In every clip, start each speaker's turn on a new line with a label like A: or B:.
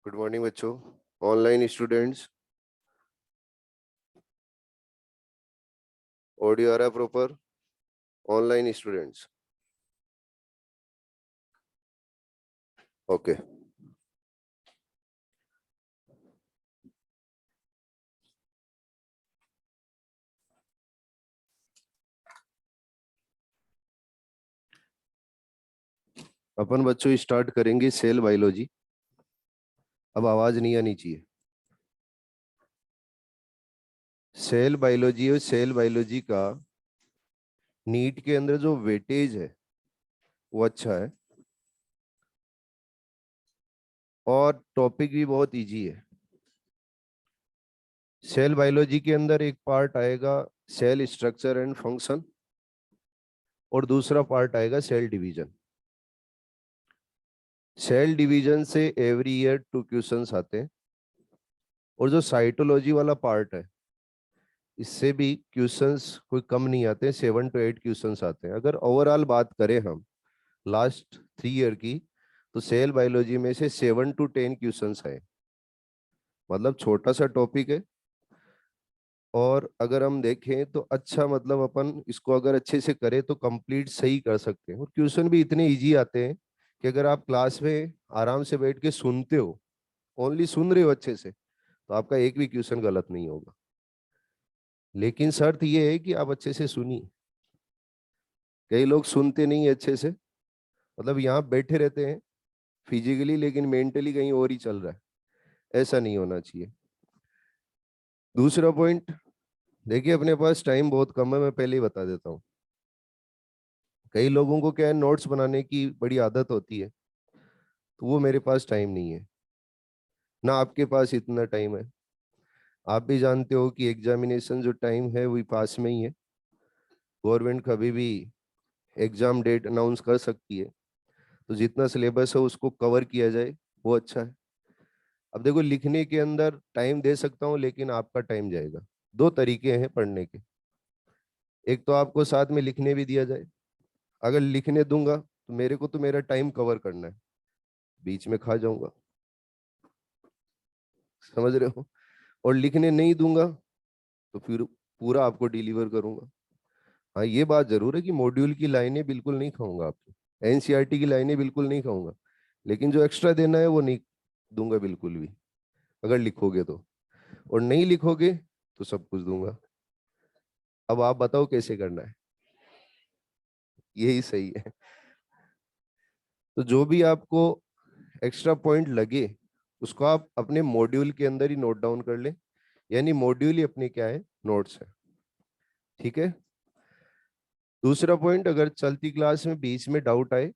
A: Good morning बच्चों। Online students, audio आ रहा है प्रॉपर? Online students, okay. अपन बच्चों स्टार्ट करेंगे सेल बायोलॉजी। अब आवाज नहीं आनी चाहिए। सेल बायोलॉजी और सेल बायोलॉजी का नीट के अंदर जो वेटेज है वो अच्छा है और टॉपिक भी बहुत इजी है। सेल बायोलॉजी के अंदर एक पार्ट आएगा सेल स्ट्रक्चर एंड फंक्शन और दूसरा पार्ट आएगा सेल डिवीजन। सेल डिवीजन से एवरी ईयर 2 क्वेश्चंस आते हैं और जो साइटोलॉजी वाला पार्ट है इससे भी क्वेश्चंस कोई कम नहीं आते, 7 to 8 क्वेश्चंस आते हैं। अगर ओवरऑल बात करें हम लास्ट 3 ईयर की, तो सेल बायोलॉजी में से 7 to 10 क्वेश्चंस आए। मतलब छोटा सा टॉपिक है और अगर हम देखें तो अच्छा, मतलब अपन इसको अगर अच्छे से करें तो कंप्लीट सही कर सकते हैं। और क्वेश्चन भी इतने इजी आते हैं कि अगर आप क्लास में आराम से बैठ के सुनते हो, ओनली सुन रहे हो अच्छे से, तो आपका एक भी क्वेश्चन गलत नहीं होगा। लेकिन शर्त यह है कि आप अच्छे से सुनिए। कई लोग सुनते नहीं है अच्छे से, मतलब यहाँ बैठे रहते हैं फिजिकली लेकिन मेंटली कहीं और ही चल रहा है। ऐसा नहीं होना चाहिए। दूसरा पॉइंट, देखिए अपने पास टाइम बहुत कम है, मैं पहले ही बता देता हूँ। कई लोगों को क्या है, नोट्स बनाने की बड़ी आदत होती है, तो वो मेरे पास टाइम नहीं है, ना आपके पास इतना टाइम है। आप भी जानते हो कि एग्जामिनेशन जो टाइम है वही पास में ही है। गवर्नमेंट कभी भी एग्जाम डेट अनाउंस कर सकती है, तो जितना सिलेबस है उसको कवर किया जाए वो अच्छा है। अब देखो, लिखने के अंदर टाइम दे सकता हूँ लेकिन आपका टाइम जाएगा। दो तरीके हैं पढ़ने के। एक तो आपको साथ में लिखने भी दिया जाए। अगर लिखने दूंगा तो मेरे को तो मेरा टाइम कवर करना है, बीच में खा जाऊंगा, समझ रहे हो? और लिखने नहीं दूंगा तो फिर पूरा आपको डिलीवर करूंगा। हाँ, ये बात जरूर है कि मॉड्यूल की लाइनें बिल्कुल नहीं खाऊंगा, आपकी एनसीईआरटी की लाइनें बिल्कुल नहीं खाऊंगा, लेकिन जो एक्स्ट्रा देना है वो नहीं दूंगा बिल्कुल भी, अगर लिखोगे तो। और नहीं लिखोगे तो सब कुछ दूंगा। अब आप बताओ कैसे करना है? यही सही है। तो जो भी आपको एक्स्ट्रा पॉइंट लगे उसको आप अपने मॉड्यूल के अंदर ही नोट डाउन कर ले, यानी मॉड्यूल ही अपने क्या है, नोट्स है। ठीक है। दूसरा पॉइंट, अगर चलती क्लास में बीच में डाउट आए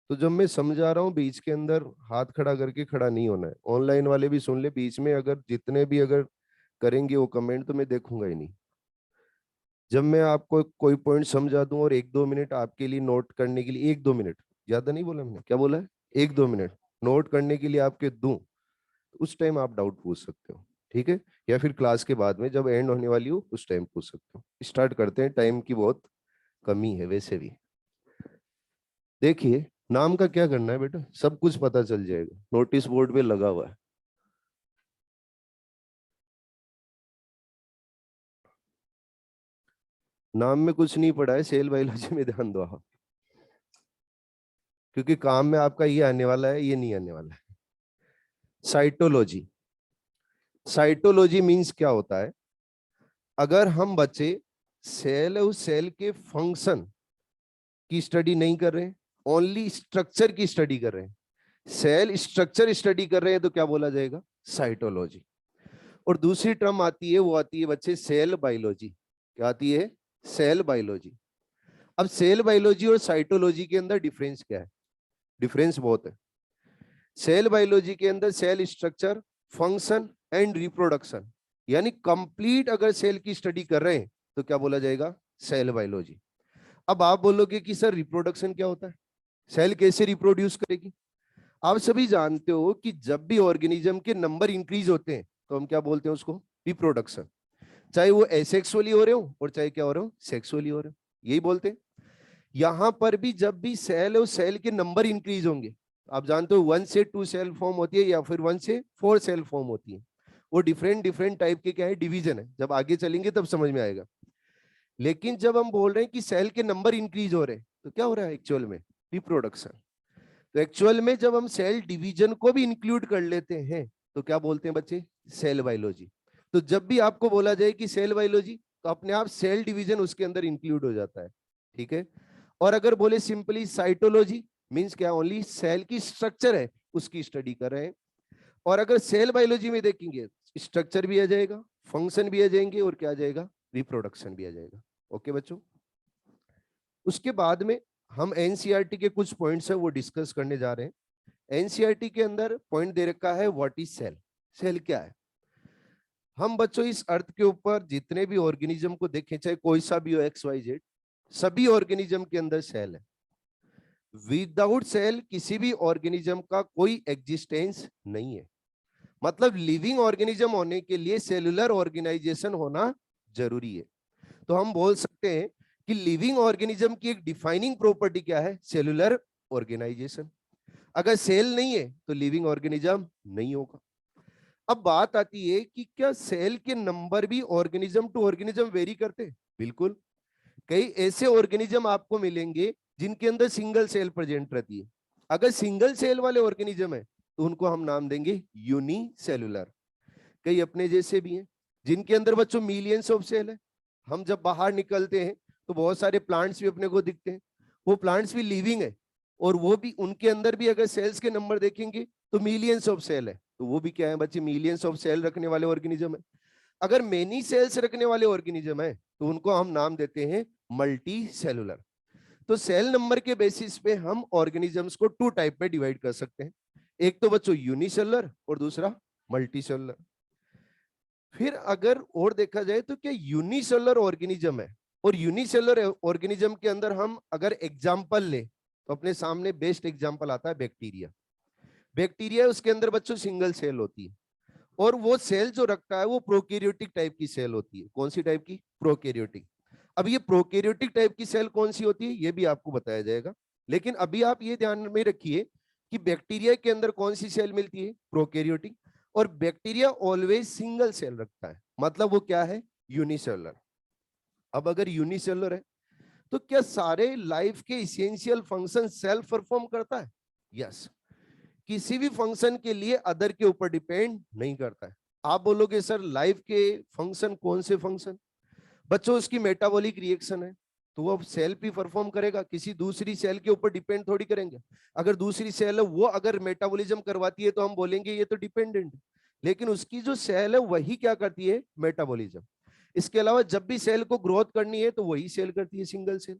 A: तो जब मैं समझा रहा हूँ बीच के अंदर हाथ खड़ा करके खड़ा नहीं होना है। ऑनलाइन वाले भी सुन ले, बीच में अगर जितने भी अगर करेंगे वो कमेंट तो मैं देखूंगा ही नहीं। जब मैं आपको कोई पॉइंट समझा दूं और 1-2 मिनट आपके लिए नोट करने के लिए, 1-2 मिनट, ज्यादा नहीं बोला मैंने, क्या बोला है, 1-2 मिनट नोट करने के लिए आपके दूं, तो उस टाइम आप डाउट पूछ सकते हो। ठीक है। या फिर क्लास के बाद में जब एंड होने वाली हो उस टाइम पूछ सकते हो। स्टार्ट करते हैं, टाइम की बहुत कमी है वैसे भी। देखिए, नाम का क्या करना है बेटा, सब कुछ पता चल जाएगा, नोटिस बोर्ड पे लगा हुआ है। नाम में कुछ नहीं पड़ा है, सेल बायोलॉजी में ध्यान दो आप, क्योंकि काम में आपका ये आने वाला है, ये नहीं आने वाला है। साइटोलॉजी, साइटोलॉजी मींस क्या होता है? अगर हम बच्चे सेल, उस सेल के फंक्शन की स्टडी नहीं कर रहे हैं, ओनली स्ट्रक्चर की स्टडी कर रहे हैं, सेल स्ट्रक्चर स्टडी कर रहे हैं, तो क्या बोला जाएगा, साइटोलॉजी। और दूसरी टर्म आती है, वो आती है बच्चे सेल बायोलॉजी। क्या आती है? Cell biology. अब सेल बायोलॉजी और साइटोलॉजी के अंदर डिफरेंस क्या है? डिफरेंस बहुत है। सेल बायोलॉजी के अंदर cell structure, function and reproduction, यानी कंप्लीट अगर सेल की स्टडी कर रहे हैं तो क्या बोला जाएगा, सेल बायोलॉजी। अब आप बोलोगे कि सर रिप्रोडक्शन क्या होता है, सेल कैसे रिप्रोड्यूस करेगी? आप सभी जानते हो कि जब भी ऑर्गेनिज्म के नंबर इंक्रीज होते हैं तो हम क्या बोलते हैं उसको, रिप्रोडक्शन। चाहे वो एसेक्सुअली हो रहे हो और चाहे क्या हो रहे हो, सेक्सुअली हो रहे हो, यही बोलते हैं। यहां पर भी जब भी सेल है, उस सेल के नंबर इंक्रीज होंगे आप जानते हो 1 से 2 सेल फॉर्म होती है या फिर 1 से 4 सेल फॉर्म होती है। वो डिफरेंट डिफरेंट टाइप के क्या है, डिवीजन है। जब आगे चलेंगे तब समझ में आएगा। लेकिन जब हम बोल रहे हैं कि सेल के नंबर इंक्रीज हो रहे हैं तो क्या हो रहा है एक्चुअल में, रिप्रोडक्शन। तो एक्चुअल में जब हम सेल डिवीजन को भी इंक्लूड कर लेते हैं तो क्या बोलते हैं बच्चे, सेल बायोलॉजी। तो जब भी आपको बोला जाए कि सेल बायोलॉजी तो अपने आप सेल डिवीजन उसके अंदर इंक्लूड हो जाता है, ठीक है। और अगर बोले सिंपली साइटोलॉजी, मींस क्या, ओनली सेल की स्ट्रक्चर है उसकी स्टडी कर रहे हैं। और अगर सेल बायोलॉजी में देखेंगे स्ट्रक्चर भी आ जाएगा, फंक्शन भी आ जाएंगे और क्या आ जाएगा, रिप्रोडक्शन भी आ जाएगा। ओके बच्चों, उसके बाद में हम एनसीईआरटी के कुछ पॉइंट्स है वो डिस्कस करने जा रहे हैं। एनसीईआरटी के अंदर पॉइंट दे रखा है व्हाट इज सेल, सेल क्या है। हम बच्चों इस अर्थ के ऊपर जितने भी ऑर्गेनिज्म को देखें, चाहे कोई सा भी हो, एक्स वाई जेड, सभी ऑर्गेनिज्म के अंदर सेल है। विदाउट सेल किसी भी ऑर्गेनिज्म का कोई एग्जिस्टेंस नहीं है। मतलब लिविंग ऑर्गेनिज्म होने के लिए सेलुलर ऑर्गेनाइजेशन होना जरूरी है। तो हम बोल सकते हैं कि लिविंग ऑर्गेनिज्म की एक डिफाइनिंग प्रॉपर्टी क्या है, सेलुलर ऑर्गेनाइजेशन। अगर सेल नहीं है तो लिविंग ऑर्गेनिज्म नहीं होगा। अब बात आती है कि क्या सेल के नंबर भी ऑर्गेनिज्म टू ऑर्गेनिज्म वेरी करते हैं? बिल्कुल। कई ऐसे ऑर्गेनिज्म आपको मिलेंगे जिनके अंदर सिंगल सेल प्रेजेंट रहती है। अगर सिंगल सेल वाले ऑर्गेनिज्म है तो उनको हम नाम देंगे यूनिसेलुलर। कई अपने जैसे भी हैं जिनके अंदर बच्चों मिलियंस ऑफ सेल है। हम जब बाहर निकलते हैं तो बहुत सारे प्लांट्स भी अपने को दिखते हैं, वो प्लांट्स भी लिविंग है और वो भी, उनके अंदर भी अगर सेल्स के नंबर देखेंगे तो मिलियंस ऑफ सेल है। तो वो भी क्या है बच्चे, मिलियंस ऑफ सेल रखने वाले ऑर्गेनिज्म है। अगर मेनी सेल्स रखने वाले ऑर्गेनिज्म है तो उनको हम नाम देते हैं मल्टी सेलुलर। तो सेल नंबर के बेसिस पे हम ऑर्गेनिजम्स को 2 टाइप में डिवाइड कर सकते हैं। एक तो बच्चों यूनिसेलुलर और दूसरा मल्टी सेलुलर। फिर अगर और देखा जाए तो क्या यूनिसेलुलर ऑर्गेनिज्म है, और यूनिसेलुलर ऑर्गेनिज्म के अंदर हम अगर एग्जांपल ले तो अपने सामने बेस्ट एग्जांपल आता है बैक्टीरिया। बैक्टीरिया उसके अंदर बच्चों सिंगल सेल होती है और वो सेल जो रखता है वो प्रोकैरियोटिक टाइप की सेल होती है। कौन सी टाइप की? प्रोकैरियोटिक। अब ये प्रोकैरियोटिक टाइप की सेल कौन सी होती है ये भी आपको बताया जाएगा। लेकिन अभी आप ये ध्यान में रखिए कि बैक्टीरिया के अंदर कौन सी सेल मिलती है, प्रोकैरियोटिक। और बैक्टीरिया ऑलवेज सिंगल सेल रखता है, मतलब वो क्या है, यूनिसेलुलर। अब अगर यूनिसेलुलर है तो क्या सारे लाइफ के इसेंशियल फंक्शन सेल्फ परफॉर्म करता है? यस। किसी भी फंक्शन के लिए अदर के ऊपर डिपेंड नहीं करता है। आप बोलोगे सर लाइफ के फंक्शन कौन से फंक्शन? बच्चों उसकी मेटाबॉलिक रिएक्शन है तो वो सेल भी परफॉर्म करेगा, किसी दूसरी सेल के ऊपर डिपेंड थोड़ी करेंगे। अगर दूसरी सेल है वो अगर मेटाबॉलिज्म करवाती है तो हम बोलेंगे ये तो डिपेंडेंट, लेकिन उसकी जो सेल है वही क्या करती है, मेटाबॉलिज्म। इसके अलावा जब भी सेल को ग्रोथ करनी है तो वही सेल करती है, सिंगल सेल।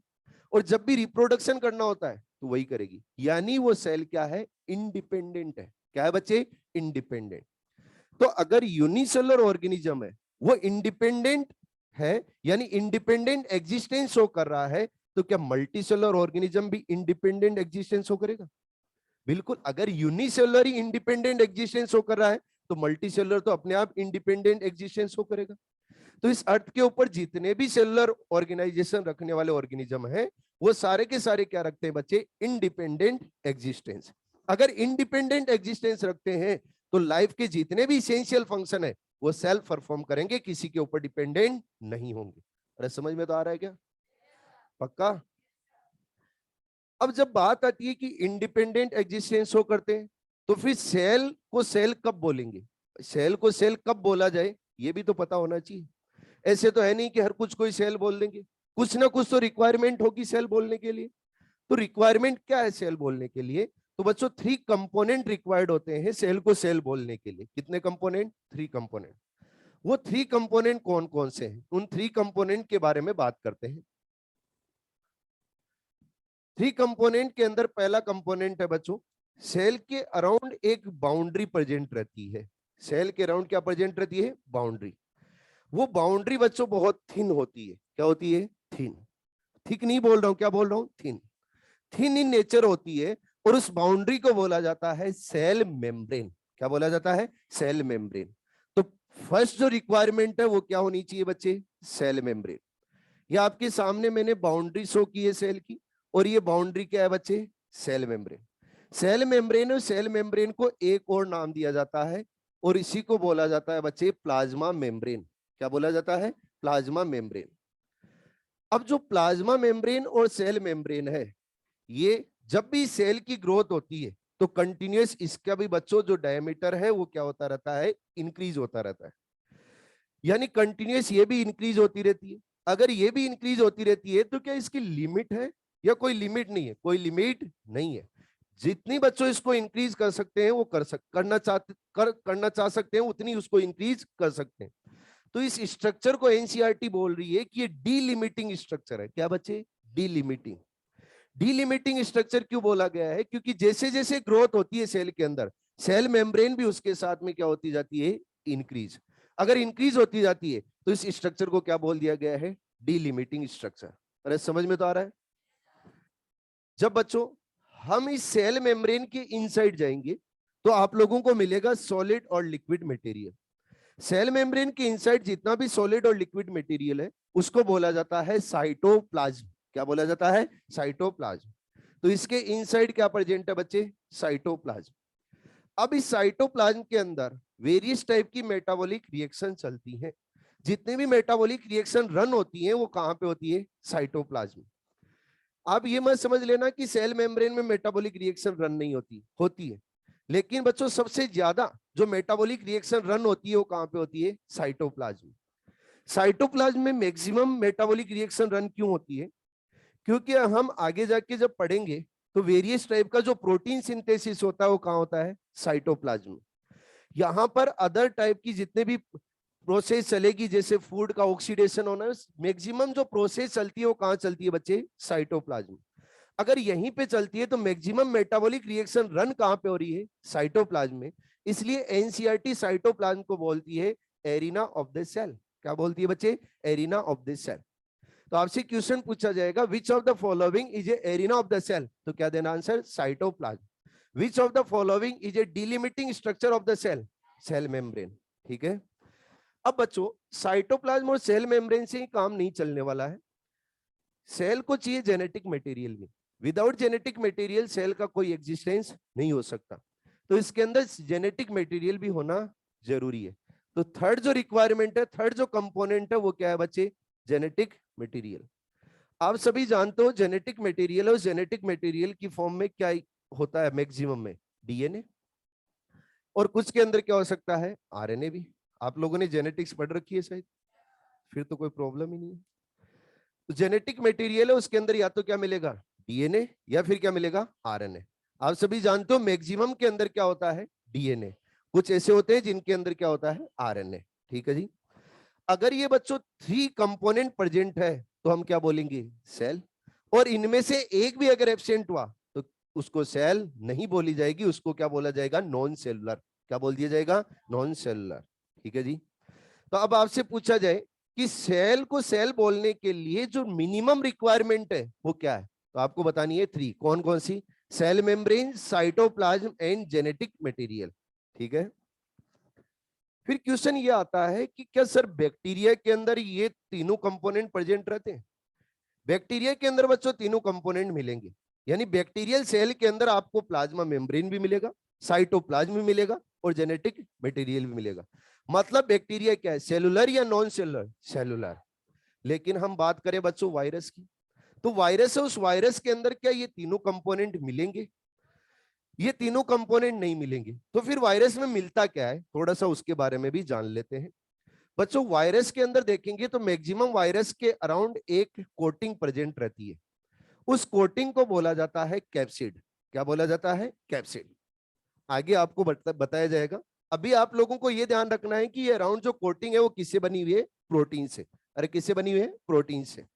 A: और जब भी रिप्रोडक्शन करना होता है तो वही करेगी। यानी वो सेल क्या है, इंडिपेंडेंट है। क्या है बच्चे, इंडिपेंडेंट। तो अगर यूनिसेलुलर ऑर्गेनिज्म है वो इंडिपेंडेंट है, यानी इंडिपेंडेंट एग्जिस्टेंस शो कर रहा है, तो क्या मल्टीसेलुलर ऑर्गेनिज्म भी इंडिपेंडेंट एग्जिस्टेंस शो करेगा? बिल्कुल। अगर यूनिसेलुलर ही इंडिपेंडेंट एग्जिस्टेंस शो कर रहा है तो मल्टीसेलुलर तो अपने आप इंडिपेंडेंट एग्जिस्टेंस शो करेगा। तो इस अर्थ के ऊपर जितने भी सेलुलर ऑर्गेनाइजेशन रखने वाले ऑर्गेनिज्म है वो सारे के सारे क्या रखते हैं बच्चे, इंडिपेंडेंट एग्जिस्टेंस। अगर इंडिपेंडेंट एग्जिस्टेंस रखते हैं तो लाइफ के जितने भी इसेंशियल फंक्शन है वो सेल्फ परफॉर्म करेंगे, किसी के ऊपर डिपेंडेंट नहीं होंगे। अरे समझ में तो आ रहा है क्या? पक्का? अब जब बात आती है कि इंडिपेंडेंट एग्जिस्टेंस शो करते हैं तो फिर सेल को सेल कब बोलेंगे, सेल को सेल कब बोला जाए ये भी तो पता होना चाहिए। ऐसे तो है नहीं कि हर कुछ कोई सेल बोल देंगे, कुछ ना कुछ तो रिक्वायरमेंट होगी सेल बोलने के लिए। तो रिक्वायरमेंट क्या है सेल बोलने के लिए? तो बच्चों 3 कंपोनेंट रिक्वायर्ड होते हैं सेल को सेल बोलने के लिए। कितने कंपोनेंट? 3 कंपोनेंट। वो 3 कंपोनेंट कौन कौन से हैं, उन 3 कंपोनेंट के बारे में बात करते हैं। 3 कंपोनेंट के अंदर पहला कंपोनेंट है बच्चों, सेल के अराउंड एक बाउंड्री प्रेजेंट रहती है। सेल के अराउंड क्या प्रेजेंट रहती है? बाउंड्री। वो बाउंड्री बच्चों बहुत थिन होती है। क्या होती है? थिन। थिक नहीं बोल रहा हूं, क्या बोल रहा हूं, थिन। थिन इन नेचर होती है और उस बाउंड्री को बोला जाता है सेल मेम्ब्रेन। क्या बोला जाता है? Cell membrane. तो फर्स्ट जो रिक्वायरमेंट है वो क्या होनी चाहिए बच्चे? Cell membrane. ये आपके सामने मैंने बाउंड्री शो की है सेल की, और ये बाउंड्री क्या है बच्चे? Cell membrane. सेल मेम्ब्रेन और सेल मेम्ब्रेन को एक और नाम दिया जाता है और इसी को बोला जाता है बच्चे प्लाज्मा मेम्ब्रेन। क्या बोला जाता है? Plasma membrane. अब जो प्लाज्मा मेम्ब्रेन और सेल मेम्ब्रेन है, ये जब भी सेल की ग्रोथ होती है तो कंटिन्यूअस इसका भी बच्चों जो डायमीटर है वो क्या होता रहता है? इंक्रीज होता रहता है। यानी कंटिन्यूअस ये भी इंक्रीज होती रहती है। अगर ये भी इंक्रीज होती रहती है तो क्या इसकी लिमिट है या कोई लिमिट नहीं है? कोई लिमिट नहीं है। जितनी बच्चों इसको इंक्रीज कर सकते हैं वो करना चाह सकते हैं उतनी उसको इंक्रीज कर सकते हैं। तो इस स्ट्रक्चर को एनसीईआरटी बोल रही है कि ये डीलिमिटिंग स्ट्रक्चर है। क्या बच्चे? डीलिमिटिंग। डीलिमिटिंग स्ट्रक्चर क्यों बोला गया है? क्योंकि जैसे जैसे ग्रोथ होती है सेल के अंदर, सेल मेम्ब्रेन भी उसके साथ में क्या होती जाती है? इंक्रीज। अगर इंक्रीज होती जाती है तो इस स्ट्रक्चर को क्या बोल दिया गया है? डीलिमिटिंग स्ट्रक्चर। अरे समझ में तो आ रहा है? जब बच्चों हम इस सेल मेम्ब्रेन के इनसाइड जाएंगे तो आप लोगों को मिलेगा सॉलिड और लिक्विड मटेरियल। सेल मेम्ब्रेन के इनसाइड जितना भी सॉलिड और लिक्विड मटेरियल है उसको बोला जाता है साइटोप्लाज्म। क्या बोला जाता है? साइटोप्लाज्म। तो इसके इनसाइड क्या प्रेजेंट है बच्चे? साइटोप्लाज्म। अब इस साइटोप्लाज्म के अंदर वेरियस टाइप की मेटाबॉलिक रिएक्शन चलती हैं। जितने भी मेटाबॉलिक रिएक्शन रन होती हैं वो कहां पे होती है? साइटोप्लाज्म। आप ये मत समझ लेना कि सेल मेम्ब्रेन में मेटाबॉलिक रिएक्शन रन नहीं होती, होती है। लेकिन बच्चों सबसे ज्यादा जो मेटाबॉलिक रिएक्शन रन होती है वो कहां पे होती है? साइटोप्लाज्म। साइटोप्लाज्म में मैक्सिमम मेटाबॉलिक रिएक्शन रन क्यों होती है? क्योंकि हम आगे जाके जब पढ़ेंगे तो वेरियस टाइप का जो प्रोटीन सिंथेसिस होता है वो कहां होता है? साइटोप्लाज्म। यहां पर अदर टाइप की जितने भी प्रोसेस चलेगी जैसे फूड का ऑक्सीडेशन होना, मैक्सिमम जो प्रोसेस चलती है वो कहां चलती है बच्चे? साइटोप्लाज्म। अगर यहीं पे चलती है तो मैक्सिमम मेटाबॉलिक रिएक्शन रन कहां पे हो रही है? साइटोप्लाज्म में। इसलिए एनसीईआरटी साइटोप्लाज्म को बोलती है एरिना ऑफ द सेल। क्या बोलती है बच्चे? Arena of the cell. तो आपसे क्वेश्चन पूछा जाएगा which of the following is a arena of the cell, तो क्या देना answer? Cytoplasm. Which of the following is a delimiting structure of the cell? Cell membrane. ठीक है। अब बच्चों साइटोप्लाज्म और सेल मेम्ब्रेन से ही काम नहीं चलने वाला है। सेल को चाहिए जेनेटिक मटेरियल भी। विदाउट जेनेटिक मटेरियल सेल का कोई एग्जिस्टेंस नहीं हो सकता। तो इसके अंदर जेनेटिक मटेरियल भी होना जरूरी है। तो थर्ड जो रिक्वायरमेंट है, थर्ड जो कंपोनेंट है वो क्या है बच्चे? Genetic material. आप सभी जानते हो जेनेटिक मटेरियल और जेनेटिक मटेरियल की फॉर्म में क्या होता है? मैक्सिमम में डीएनए, और कुछ के अंदर क्या हो सकता है? आरएनए भी। आप लोगों ने जेनेटिक्स पढ़ रखी है शायद, फिर तो कोई प्रॉब्लम ही नहीं है। तो जेनेटिक मटेरियल है उसके अंदर या तो क्या मिलेगा? डीएनए, या फिर क्या मिलेगा? आरएनए। आप सभी जानते हो मैक्सिमम के अंदर क्या होता है? डीएनए। कुछ ऐसे होते हैं जिनके अंदर क्या होता है? आरएनए। ठीक है जी। अगर ये बच्चों थ्री कंपोनेंट प्रेजेंट है तो हम क्या बोलेंगे? सेल। और इनमें से एक भी अगर एब्सेंट हुआ तो उसको सेल नहीं बोली जाएगी, उसको क्या बोला जाएगा? Non cellular. क्या बोल दिया जाएगा? Non cellular. ठीक है जी। तो अब आपसे पूछा जाए कि सेल को सेल बोलने के लिए जो मिनिमम रिक्वायरमेंट है वो क्या है, तो आपको बतानी है थ्री। कौन कौन सी? Cell membrane, cytoplasm and genetic material. ठीक है। फिर क्वेश्चन ये आता है कि क्या सर बैक्टीरिया के अंदर ये तीनों कंपोनेंट प्रेजेंट रहते हैं? बैक्टीरिया के अंदर बच्चों तीनों कंपोनेंट मिलेंगे। यानी बैक्टीरियल सेल के अंदर आपको प्लाज्मा मेम्ब्रेन भी मिलेगा, साइटोप्लाज्म भी मिलेगा और जेनेटिक मटेरियल भी मिलेगा। मतलब बैक्टीरिया क्या है? सेलुलर या नॉन सेलुलर? सेलुलर। लेकिन हम बात करें बच्चों वायरस की, तो वायरस है, उस वायरस के अंदर क्या ये तीनों कंपोनेंट मिलेंगे? ये तीनों कंपोनेंट नहीं मिलेंगे। तो फिर वायरस में मिलता क्या है, थोड़ा सा उसके बारे में भी जान लेते हैं। बच्चों वायरस के अंदर देखेंगे तो मैक्सिमम वायरस के अराउंड एक कोटिंग प्रेजेंट रहती है। उस कोटिंग को बोला जाता है कैप्सिड। क्या बोला जाता है? कैप्सिड। आगे आपको बताया जाएगा। अभी आप लोगों को यह ध्यान रखना है कि ये अराउंड जो कोटिंग है वो किससे बनी हुई है? प्रोटीन से। अरे किससे बनी हुई है? प्रोटीन से।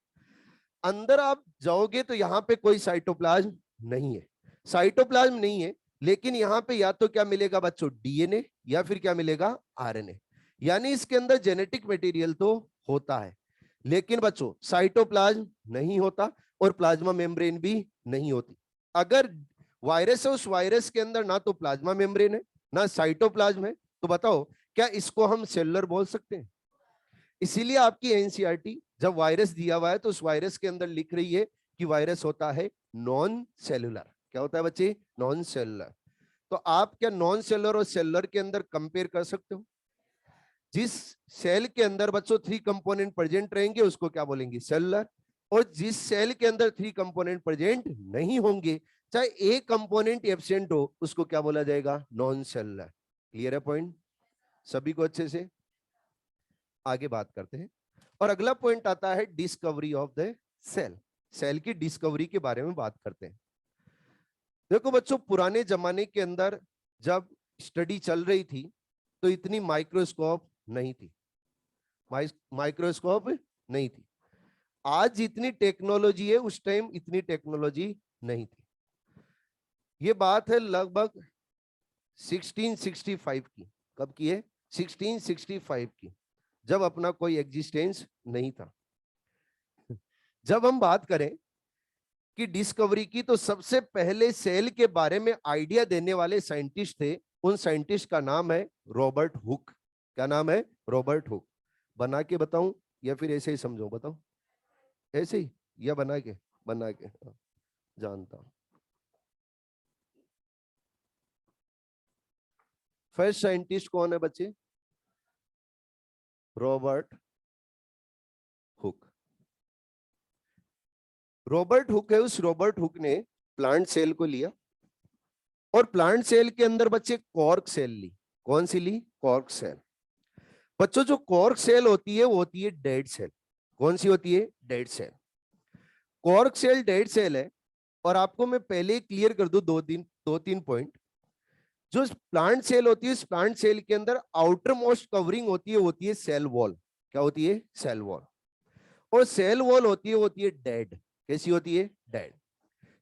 A: अंदर आप जाओगे तो यहाँ पे कोई साइटोप्लाज्म नहीं है, साइटोप्लाज्म नहीं है। लेकिन यहाँ पे या तो क्या मिलेगा बच्चों? डीएनए, या फिर क्या मिलेगा? आरएनए। यानी इसके अंदर जेनेटिक मटेरियल तो होता है, लेकिन बच्चों साइटोप्लाज्म नहीं होता और प्लाज्मा मेम्ब्रेन भी नहीं होती। अगर वायरस है, उस वायरस के अंदर ना तो प्लाज्मा मेम्ब्रेन है ना साइटोप्लाज्म है, तो बताओ क्या इसको हम सेलुलर बोल सकते हैं? इसीलिए आपकी एनसीईआरटी जब वायरस दिया हुआ है तो उस वायरस के अंदर लिख रही है कि वायरस होता है नॉन सेलुलर। क्या होता है बच्चे? Non cellular. तो आप क्या नॉन सेलुलर और सेलुलर के अंदर कंपेयर कर सकते हो? जिस सेल के अंदर बच्चों 3 कंपोनेंट प्रेजेंट रहेंगे उसको क्या बोलेंगे? सेलुलर। और जिस सेल के अंदर 3 कंपोनेंट प्रेजेंट नहीं होंगे, चाहे एक कंपोनेंट एब्सेंट हो, उसको क्या बोला जाएगा? Non cellular. क्लियर है पॉइंट सभी को अच्छे से? आगे बात करते हैं। और अगला पॉइंट आता है discovery of the cell. Cell की डिस्कवरी के बारे में बात करते हैं। देखो बच्चों, पुराने जमाने के अंदर जब स्टडी चल रही थी तो इतनी माइक्रोस्कोप नहीं थी, माइक्रोस्कोप नहीं थी। आज जितनी टेक्नोलॉजी है उस टाइम इतनी टेक्नोलॉजी नहीं थी। ये बात है लगभग 1665 की। कब की है? 1665 की, जब अपना कोई एग्जिस्टेंस नहीं था। जब हम बात करें कि डिस्कवरी की, तो सबसे पहले सेल के बारे में आइडिया देने वाले साइंटिस्ट थे। उन साइंटिस्ट का नाम है रॉबर्ट हुक। क्या नाम है? Robert Hooke. बना के बताऊं या फिर ऐसे ही समझो? बताओ ऐसे ही या बना के? बना के जानता हूं। फर्स्ट साइंटिस्ट कौन है बच्चे? Robert Hooke. रॉबर्ट हुक है, उस रॉबर्ट हुक ने प्लांट सेल को लिया और प्लांट सेल के अंदर बच्चे कॉर्क सेल ली। कौन सी ली? Cork cell. बच्चों जो कॉर्क सेल होती है वो होती है डेड सेल। कौन सी होती है? Dead cell. Cork cell dead cell है। और आपको मैं पहले क्लियर कर दूं दो तीन पॉइंट। जो प्लांट सेल होती है, इस प्लांट सेल के अंदर आउटर मोस्ट कवरिंग होती है सेल वॉल। क्या होती है? Cell wall. और सेल वॉल होती है डेड। कैसी होती है? डेड।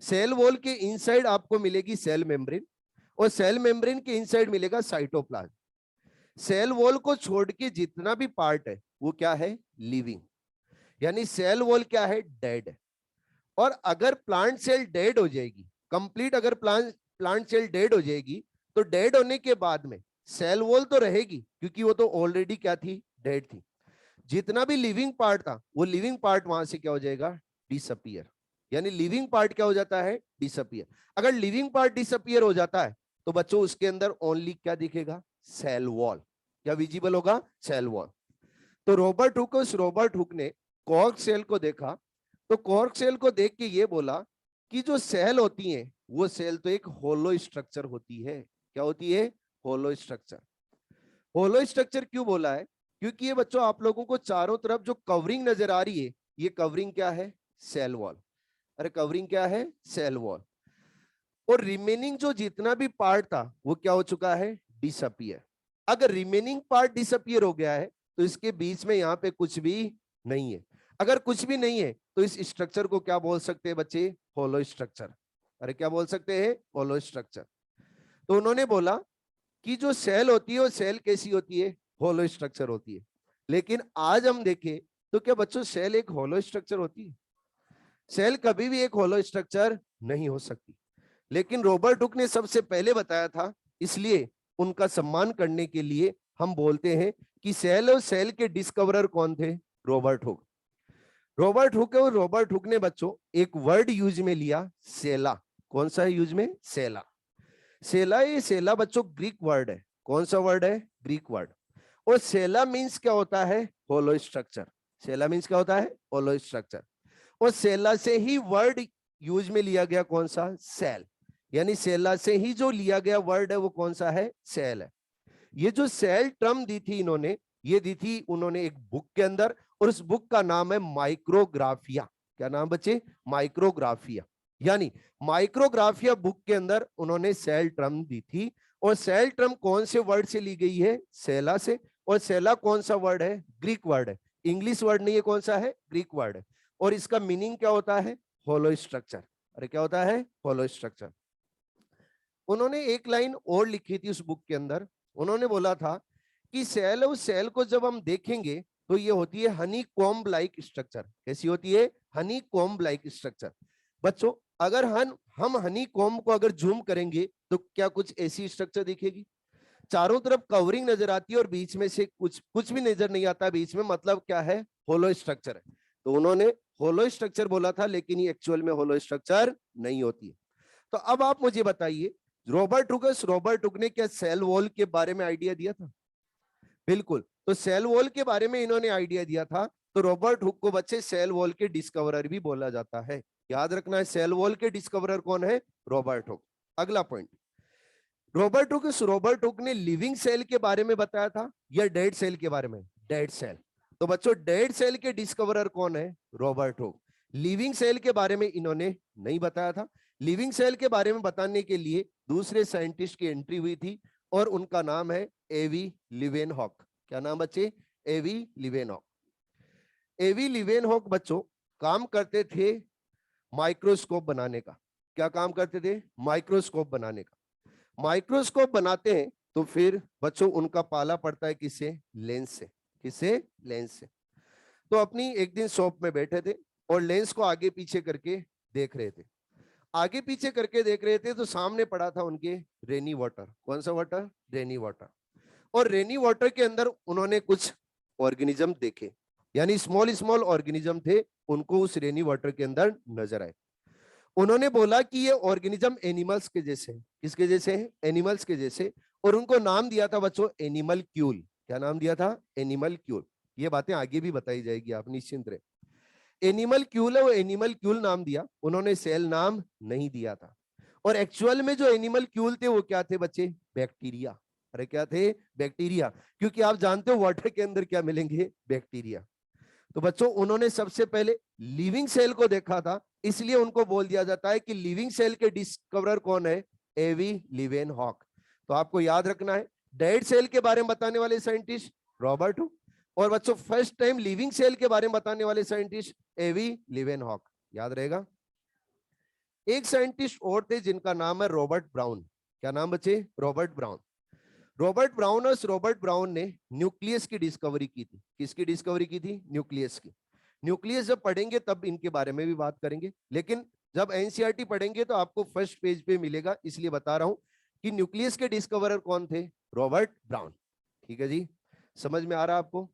A: सेल वॉल के इनसाइड आपको मिलेगी सेल मेम्ब्रेन, और सेल मेम्ब्रेन के इनसाइड मिलेगा साइटोप्लाज्म। सेल वॉल को छोड़ के जितना भी पार्ट है वो क्या है? लिविंग। यानी सेल वॉल क्या है? डेड है। और अगर प्लांट सेल डेड हो जाएगी कंप्लीट, अगर प्लांट सेल डेड हो जाएगी, तो डेड होने के बाद में सेल वॉल तो रहेगी, क्योंकि वो तो ऑलरेडी क्या थी? डेड थी। जितना भी लिविंग पार्ट था वो लिविंग पार्ट वहां से क्या हो जाएगा? डिसअपियर। यानी लिविंग पार्ट क्या हो जाता है? डिसअपियर। अगर लिविंग पार्ट डिसअपियर हो जाता है तो बच्चों उसके अंदर ओनली क्या दिखेगा? Cell wall. क्या विजिबल होगा? Cell wall. तो रॉबर्ट हुक ने कॉर्क सेल को देखा, तो कॉर्क सेल को देख के ये बोला कि जो सेल होती हैं वो सेल तो एक होलो स्ट्रक्चर होती है। क्या होती है? होलो स्ट्रक्चर। होलो स्ट्रक्चर क्यों बोला है? क्योंकि ये बच्चों आप लोगों को चारों तरफ जो कवरिंग नजर आ रही है, ये कवरिंग क्या है? Cell wall. अरे कवरिंग क्या है? Cell wall. और रिमेनिंग जो जितना भी पार्ट था वो क्या हो चुका है? डिसअपियर। अगर रिमेनिंग पार्ट डिसअपियर हो गया है तो इसके बीच में यहाँ पे कुछ भी नहीं है। अगर कुछ भी नहीं है तो इस स्ट्रक्चर को क्या बोल सकते हैं बच्चे? होलो स्ट्रक्चर। अरे क्या बोल सकते हैं? होलो स्ट्रक्चर। तो उन्होंने बोला कि जो सेल होती है वो सेल कैसी होती है? होलो स्ट्रक्चर होती है। लेकिन आज हम देखें तो क्या बच्चों सेल एक होलो स्ट्रक्चर होती है? सेल कभी भी एक होलो स्ट्रक्चर नहीं हो सकती। लेकिन रॉबर्ट हुक ने सबसे पहले बताया था, इसलिए उनका सम्मान करने के लिए हम बोलते हैं कि सेल और सेल के डिस्कवरर कौन थे? Robert Hooke. रॉबर्ट हुक है, और रॉबर्ट हुक ने बच्चों एक वर्ड यूज में लिया, सेला। कौन सा है यूज में? सेला। सेला, ये सेला बच्चों ग्रीक वर्ड है। कौन सा वर्ड है? Greek word. और सेला मीन्स क्या होता है? होलो स्ट्रक्चर। सेला मीन्स क्या होता है? होलो स्ट्रक्चर। और सेला से ही वर्ड यूज में लिया गया कौन सा? सेल। यानी सेला से ही जो लिया गया वर्ड है वो कौन सा है? सेल है। ये जो सेल टर्म दी थी इन्होंने, ये दी थी उन्होंने एक बुक के अंदर, और उस बुक का नाम है माइक्रोग्राफिया। क्या नाम बच्चे? माइक्रोग्राफिया। यानी माइक्रोग्राफिया बुक के अंदर उन्होंने सेल टर्म दी थी। और सेल टर्म कौन से वर्ड से ली गई है? सेला से। और सेला कौन सा वर्ड है? ग्रीक वर्ड है। इंग्लिश वर्ड नहीं है। कौन सा है? ग्रीक वर्ड है। और इसका मीनिंग क्या होता है? होलो स्ट्रक्चर। अरे क्या होता है? होलो स्ट्रक्चर। उन्होंने एक लाइन और लिखी थी उस बुक के अंदर। उन्होंने बोला था कि सेल, उस सेल को जब हम देखेंगे तो ये होती है हनी कॉम्ब लाइक स्ट्रक्चर। कैसी होती है? Honey comb like structure. बच्चों अगर हम हनी कॉम्ब को अगर जूम करेंगे तो क्या कुछ ऐसी स्ट्रक्चर दिखेगी? चारों तरफ कवरिंग नजर आती है और बीच में से कुछ भी नजर नहीं आता बीच में, मतलब क्या है? होलो स्ट्रक्चर है। तो उन्होंने होलो स्ट्रक्चर बोला था, लेकिन ये एक्चुअल में होलो स्ट्रक्चर नहीं होती है। तो अब आप मुझे बताइए, रॉबर्ट हुक ने क्या सेल वॉल के बारे में आइडिया दिया था? बिल्कुल। तो सेल वॉल के बारे में इन्होंने आइडिया दिया था, तो रॉबर्ट हुक को बच्चे सेल वॉल के डिस्कवरर भी बोला जाता है। याद रखना है, सेल वॉल के डिस्कवरर कौन है? Robert Hooke. अगला पॉइंट, रॉबर्ट हुक ने लिविंग सेल के बारे में बताया था या डेड सेल के बारे में? Dead cell. तो बच्चों डेड सेल के डिस्कवरर कौन है? Robert Hooke. लिविंग सेल के बारे में इन्होंने नहीं बताया था। लिविंग सेल के बारे में बताने के लिए दूसरे साइंटिस्ट की एंट्री हुई थी और उनका नाम है एवी लिवेनहॉक। क्या नाम बच्चे? एवी लिवेनहॉक। एवी लिवेनहॉक बच्चों काम करते थे माइक्रोस्कोप बनाने का। क्या काम करते थे? माइक्रोस्कोप बनाने का। माइक्रोस्कोप बनाते हैं तो फिर बच्चों उनका पाला पड़ता है किससे? लेंस से। किससे? लेंस से। तो अपनी एक दिन शॉप में बैठे थे और लेंस को आगे पीछे करके देख रहे थे। आगे पीछे करके देख रहे थे तो सामने पड़ा था उनके रेनी वाटर। कौन सा वाटर? रेनी वाटर। और रेनी वाटर के अंदर उन्होंने कुछ ऑर्गेनिज्म देखे, यानी स्मॉल स्मॉल ऑर्गेनिज्म थे, उनको उस रेनी वाटर के अंदर नजर आए। उन्होंने बोला कि ये ऑर्गेनिज्म एनिमल्स के जैसे हैं। किसके जैसे हैं? एनिमल्स के जैसे। और उनको नाम दिया था बच्चों एनिमल क्यूल। क्या नाम दिया था? एनिमल क्यूल। ये बातें आगे भी बताई जाएगी, आप निश्चिंत रहे। एनिमल क्यूल है, वो एनिमल क्यूल नाम दिया, उन्होंने सेल नाम नहीं दिया था। और एक्चुअल में जो एनिमल क्यूल थे वो क्या थे बच्चे? बैक्टीरिया। अरे क्या थे? बैक्टीरिया। क्योंकि आप जानते हो वाटर के अंदर क्या मिलेंगे? बैक्टीरिया। तो बच्चों उन्होंने सबसे पहले लिविंग सेल को देखा था, इसलिए उनको बोल दिया जाता है कि लिविंग सेल के डिस्कवरर कौन है? एवी लिवेनहॉक। तो आपको याद रखना है, डेड सेल के बारे में बताने वाले साइंटिस्ट रॉबर्ट हुक, और बच्चों फर्स्ट टाइम लिविंग सेल के बारे में बताने वाले साइंटिस्ट एवी लिवेनहॉक। याद रहेगा। एक साइंटिस्ट और थे जिनका नाम है रॉबर्ट ब्राउन। क्या नाम बच्चे? Robert brown. रॉबर्ट ब्राउन ने न्यूक्लियस की डिस्कवरी की थी। किसकी डिस्कवरी की थी? न्यूक्लियस की। न्यूक्लियस जब पढ़ेंगे तब इनके बारे में भी बात करेंगे, लेकिन जब एनसीईआरटी पढ़ेंगे तो आपको फर्स्ट पेज पे मिलेगा, इसलिए बता रहा हूं कि न्यूक्लियस के डिस्कवरर कौन थे? Robert Brown. ठीक है जी, समझ में आ रहा है आपको?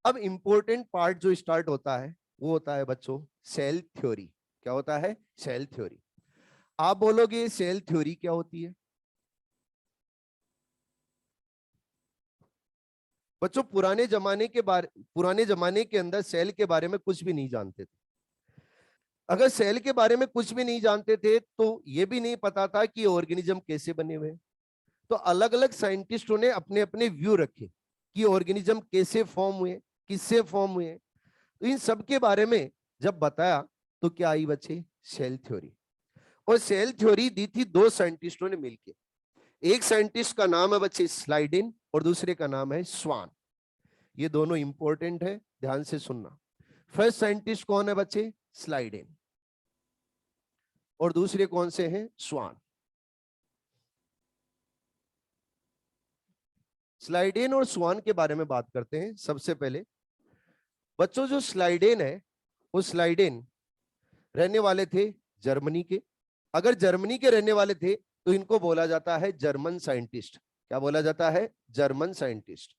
A: अब इंपॉर्टेंट पार्ट जो स्टार्ट होता है वो होता है बच्चों सेल थ्योरी। क्या होता है? Cell theory. आप बोलोगे सेल थ्योरी क्या होती है? बच्चों पुराने जमाने के अंदर सेल के बारे में कुछ भी नहीं जानते थे। अगर सेल के बारे में कुछ भी नहीं जानते थे तो ये भी नहीं पता था कि ऑर्गेनिज्म कैसे बने हुए हैं। तो अलग अलग साइंटिस्टों ने अपने अपने व्यू रखे कि ऑर्गेनिज्म कैसे फॉर्म हुए, किससे फॉर्म हुए। तो इन सब के बारे में जब बताया तो क्या आई बच्चे? Cell theory. और सेल थ्योरी दी थी दो साइंटिस्टों ने मिलकर। एक साइंटिस्ट का नाम है बच्चे स्लाइडिन और दूसरे का नाम है स्वान। ये दोनों इंपॉर्टेंट है, ध्यान से सुनना। फर्स्ट साइंटिस्ट कौन है बच्चे? स्लाइडिन। और दूसरे कौन से हैं? स्वान। स्लाइडेन और स्वान के बारे में बात करते हैं। सबसे पहले बच्चों जो स्लाइडेन है, वो स्लाइडेन रहने वाले थे जर्मनी के। अगर जर्मनी के रहने वाले थे तो इनको बोला जाता है जर्मन साइंटिस्ट। क्या बोला जाता है? German scientist.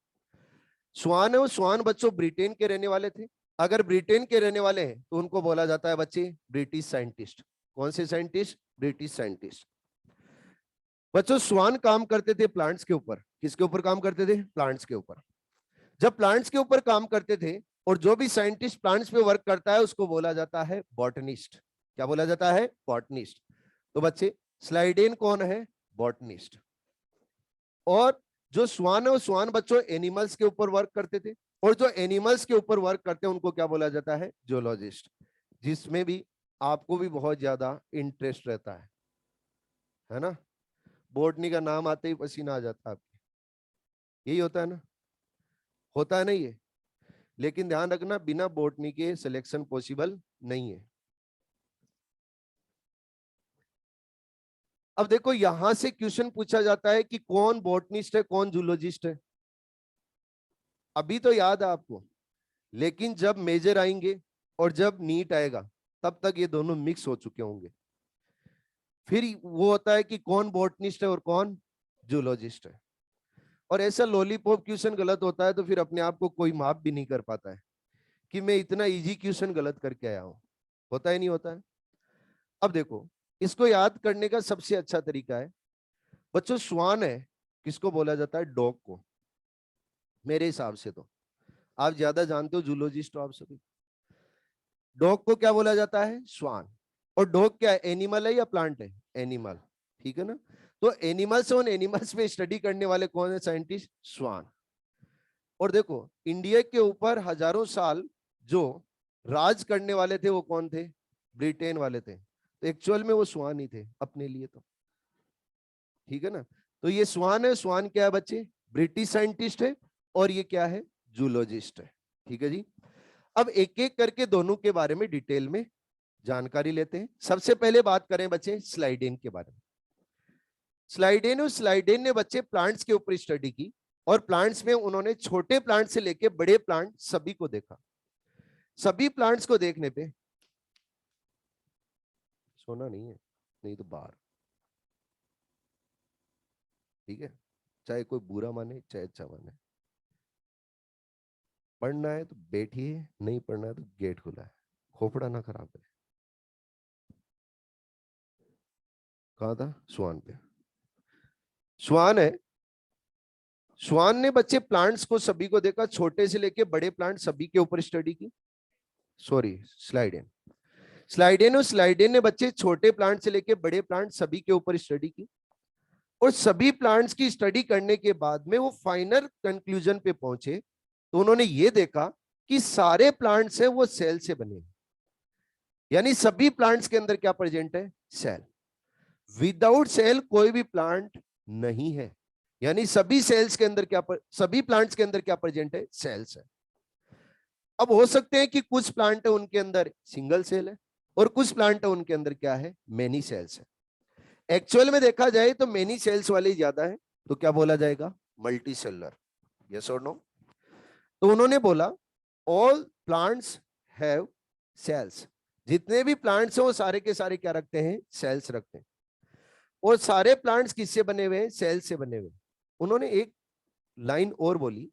A: स्वान है, वो स्वान बच्चों ब्रिटेन के रहने वाले थे। अगर ब्रिटेन के रहने वाले हैं तो उनको बोला जाता है बच्चे ब्रिटिश साइंटिस्ट। कौन से साइंटिस्ट? British scientist. बच्चों स्वान काम करते थे प्लांट्स के ऊपर। किसके ऊपर काम करते थे? प्लांट्स के ऊपर। जब प्लांट्स के ऊपर काम करते थे, और जो भी साइंटिस्ट प्लांट्स पे वर्क करता है उसको बोला जाता है बॉटनिस्ट। क्या बोला जाता है? बॉटनिस्ट। तो बच्चे स्लाइडेन कौन है? बॉटनिस्ट। और जो स्वान है, वो स्वान बच्चों एनिमल्स के ऊपर वर्क करते थे, और जो एनिमल्स के ऊपर वर्क करते हैं उनको क्या बोला जाता है? जूलॉजिस्ट। जिसमें भी आपको भी बहुत ज्यादा इंटरेस्ट रहता है ना? बॉटनी का नाम आते ही पसीना आ जाता है आपके। यही होता है ना? होता है ना ये? लेकिन ध्यान रखना, बिना बॉटनी के सिलेक्शन पॉसिबल नहीं है। अब देखो यहां से क्वेश्चन पूछा जाता है कि कौन बॉटनिस्ट है, कौन जूलॉजिस्ट है। अभी तो याद है आपको, लेकिन जब मेजर आएंगे और जब नीट आएगा तब तक ये दोनों मिक्स हो चुके होंगे। फिर वो होता है कि कौन बॉटनिस्ट है और कौन जूलॉजिस्ट है। और ऐसा लॉलीपॉप क्वेश्चन गलत होता है तो फिर अपने आप को कोई माफ भी नहीं कर पाता है कि मैं इतना इजी क्वेश्चन गलत करके आया हूं। होता ही नहीं होता है। अब देखो, इसको याद करने का सबसे अच्छा तरीका है बच्चों, स्वान है किसको बोला जाता है? डॉग को। मेरे हिसाब से तो आप ज्यादा जानते हो, जूलॉजिस्ट हो आप सभी। डॉग को क्या बोला जाता है? स्वान। और डॉग क्या है? एनिमल है या प्लांट है? एनिमल, ठीक है ना। तो एनिमल्स और एनिमल्स में स्टडी करने वाले कौन है साइंटिस्ट? स्वान। और देखो इंडिया के ऊपर हजारों साल जो राज करने वाले थे वो कौन थे? ब्रिटेन वाले थे। तो एक्चुअल में वो स्वान ही थे अपने लिए तो, ठीक है ना। तो ये स्वान है। स्वान क्या है बच्चे? ब्रिटिश साइंटिस्ट है। और ये क्या है? जूलॉजिस्ट है, ठीक है जी। अब एक एक करके दोनों के बारे में डिटेल में जानकारी लेते हैं। सबसे पहले बात करें बच्चे स्लाइडेन के बारे में। स्लाइडेन ने बच्चे प्लांट्स के ऊपर स्टडी की, और प्लांट्स में उन्होंने छोटे प्लांट से लेके बड़े प्लांट सभी को देखा। सभी प्लांट्स को देखने पे, सोना नहीं है, नहीं तो बाहर, ठीक है, चाहे कोई बुरा माने चाहे अच्छा माने। पढ़ना है तो बैठिए, नहीं पढ़ना है तो गेट खुला है, खोपड़ा ना खराब है। कहा था? स्वान पे। स्वान है। स्वान ने बच्चे प्लांट्स को सभी को देखा, छोटे से लेके बड़े प्लांट सभी के ऊपर स्टडी की। सॉरी, स्लाइडेन ने बच्चे छोटे प्लांट से लेके बड़े प्लांट सभी के ऊपर स्टडी की। और सभी प्लांट्स की स्टडी करने के बाद में वो फाइनल कंक्लूजन पे पहुंचे। तो उन्होंने ये देखा कि सारे प्लांट्स हैं वो सेल से बने, यानी सभी प्लांट्स के अंदर क्या प्रेजेंट है? सेल। विदाउट सेल कोई भी प्लांट नहीं है, यानी सभी सेल्स के अंदर सभी प्लांट्स के अंदर क्या प्रेजेंट है? सेल्स है। अब हो सकते हैं कि कुछ प्लांट है उनके अंदर सिंगल सेल है, और कुछ प्लांट है उनके अंदर क्या है? मेनी सेल्स है। एक्चुअल में देखा जाए तो मेनी सेल्स वाले ज्यादा है, तो क्या बोला जाएगा? Multi cellular. यस और नो? तो उन्होंने बोला ऑल प्लांट्स हैव सेल्स। जितने भी प्लांट्स हैं वो सारे के सारे क्या रखते हैं? सेल्स रखते हैं। और सारे प्लांट्स किससे बने हुए हैं? सेल से बने हुए। उन्होंने एक लाइन और बोली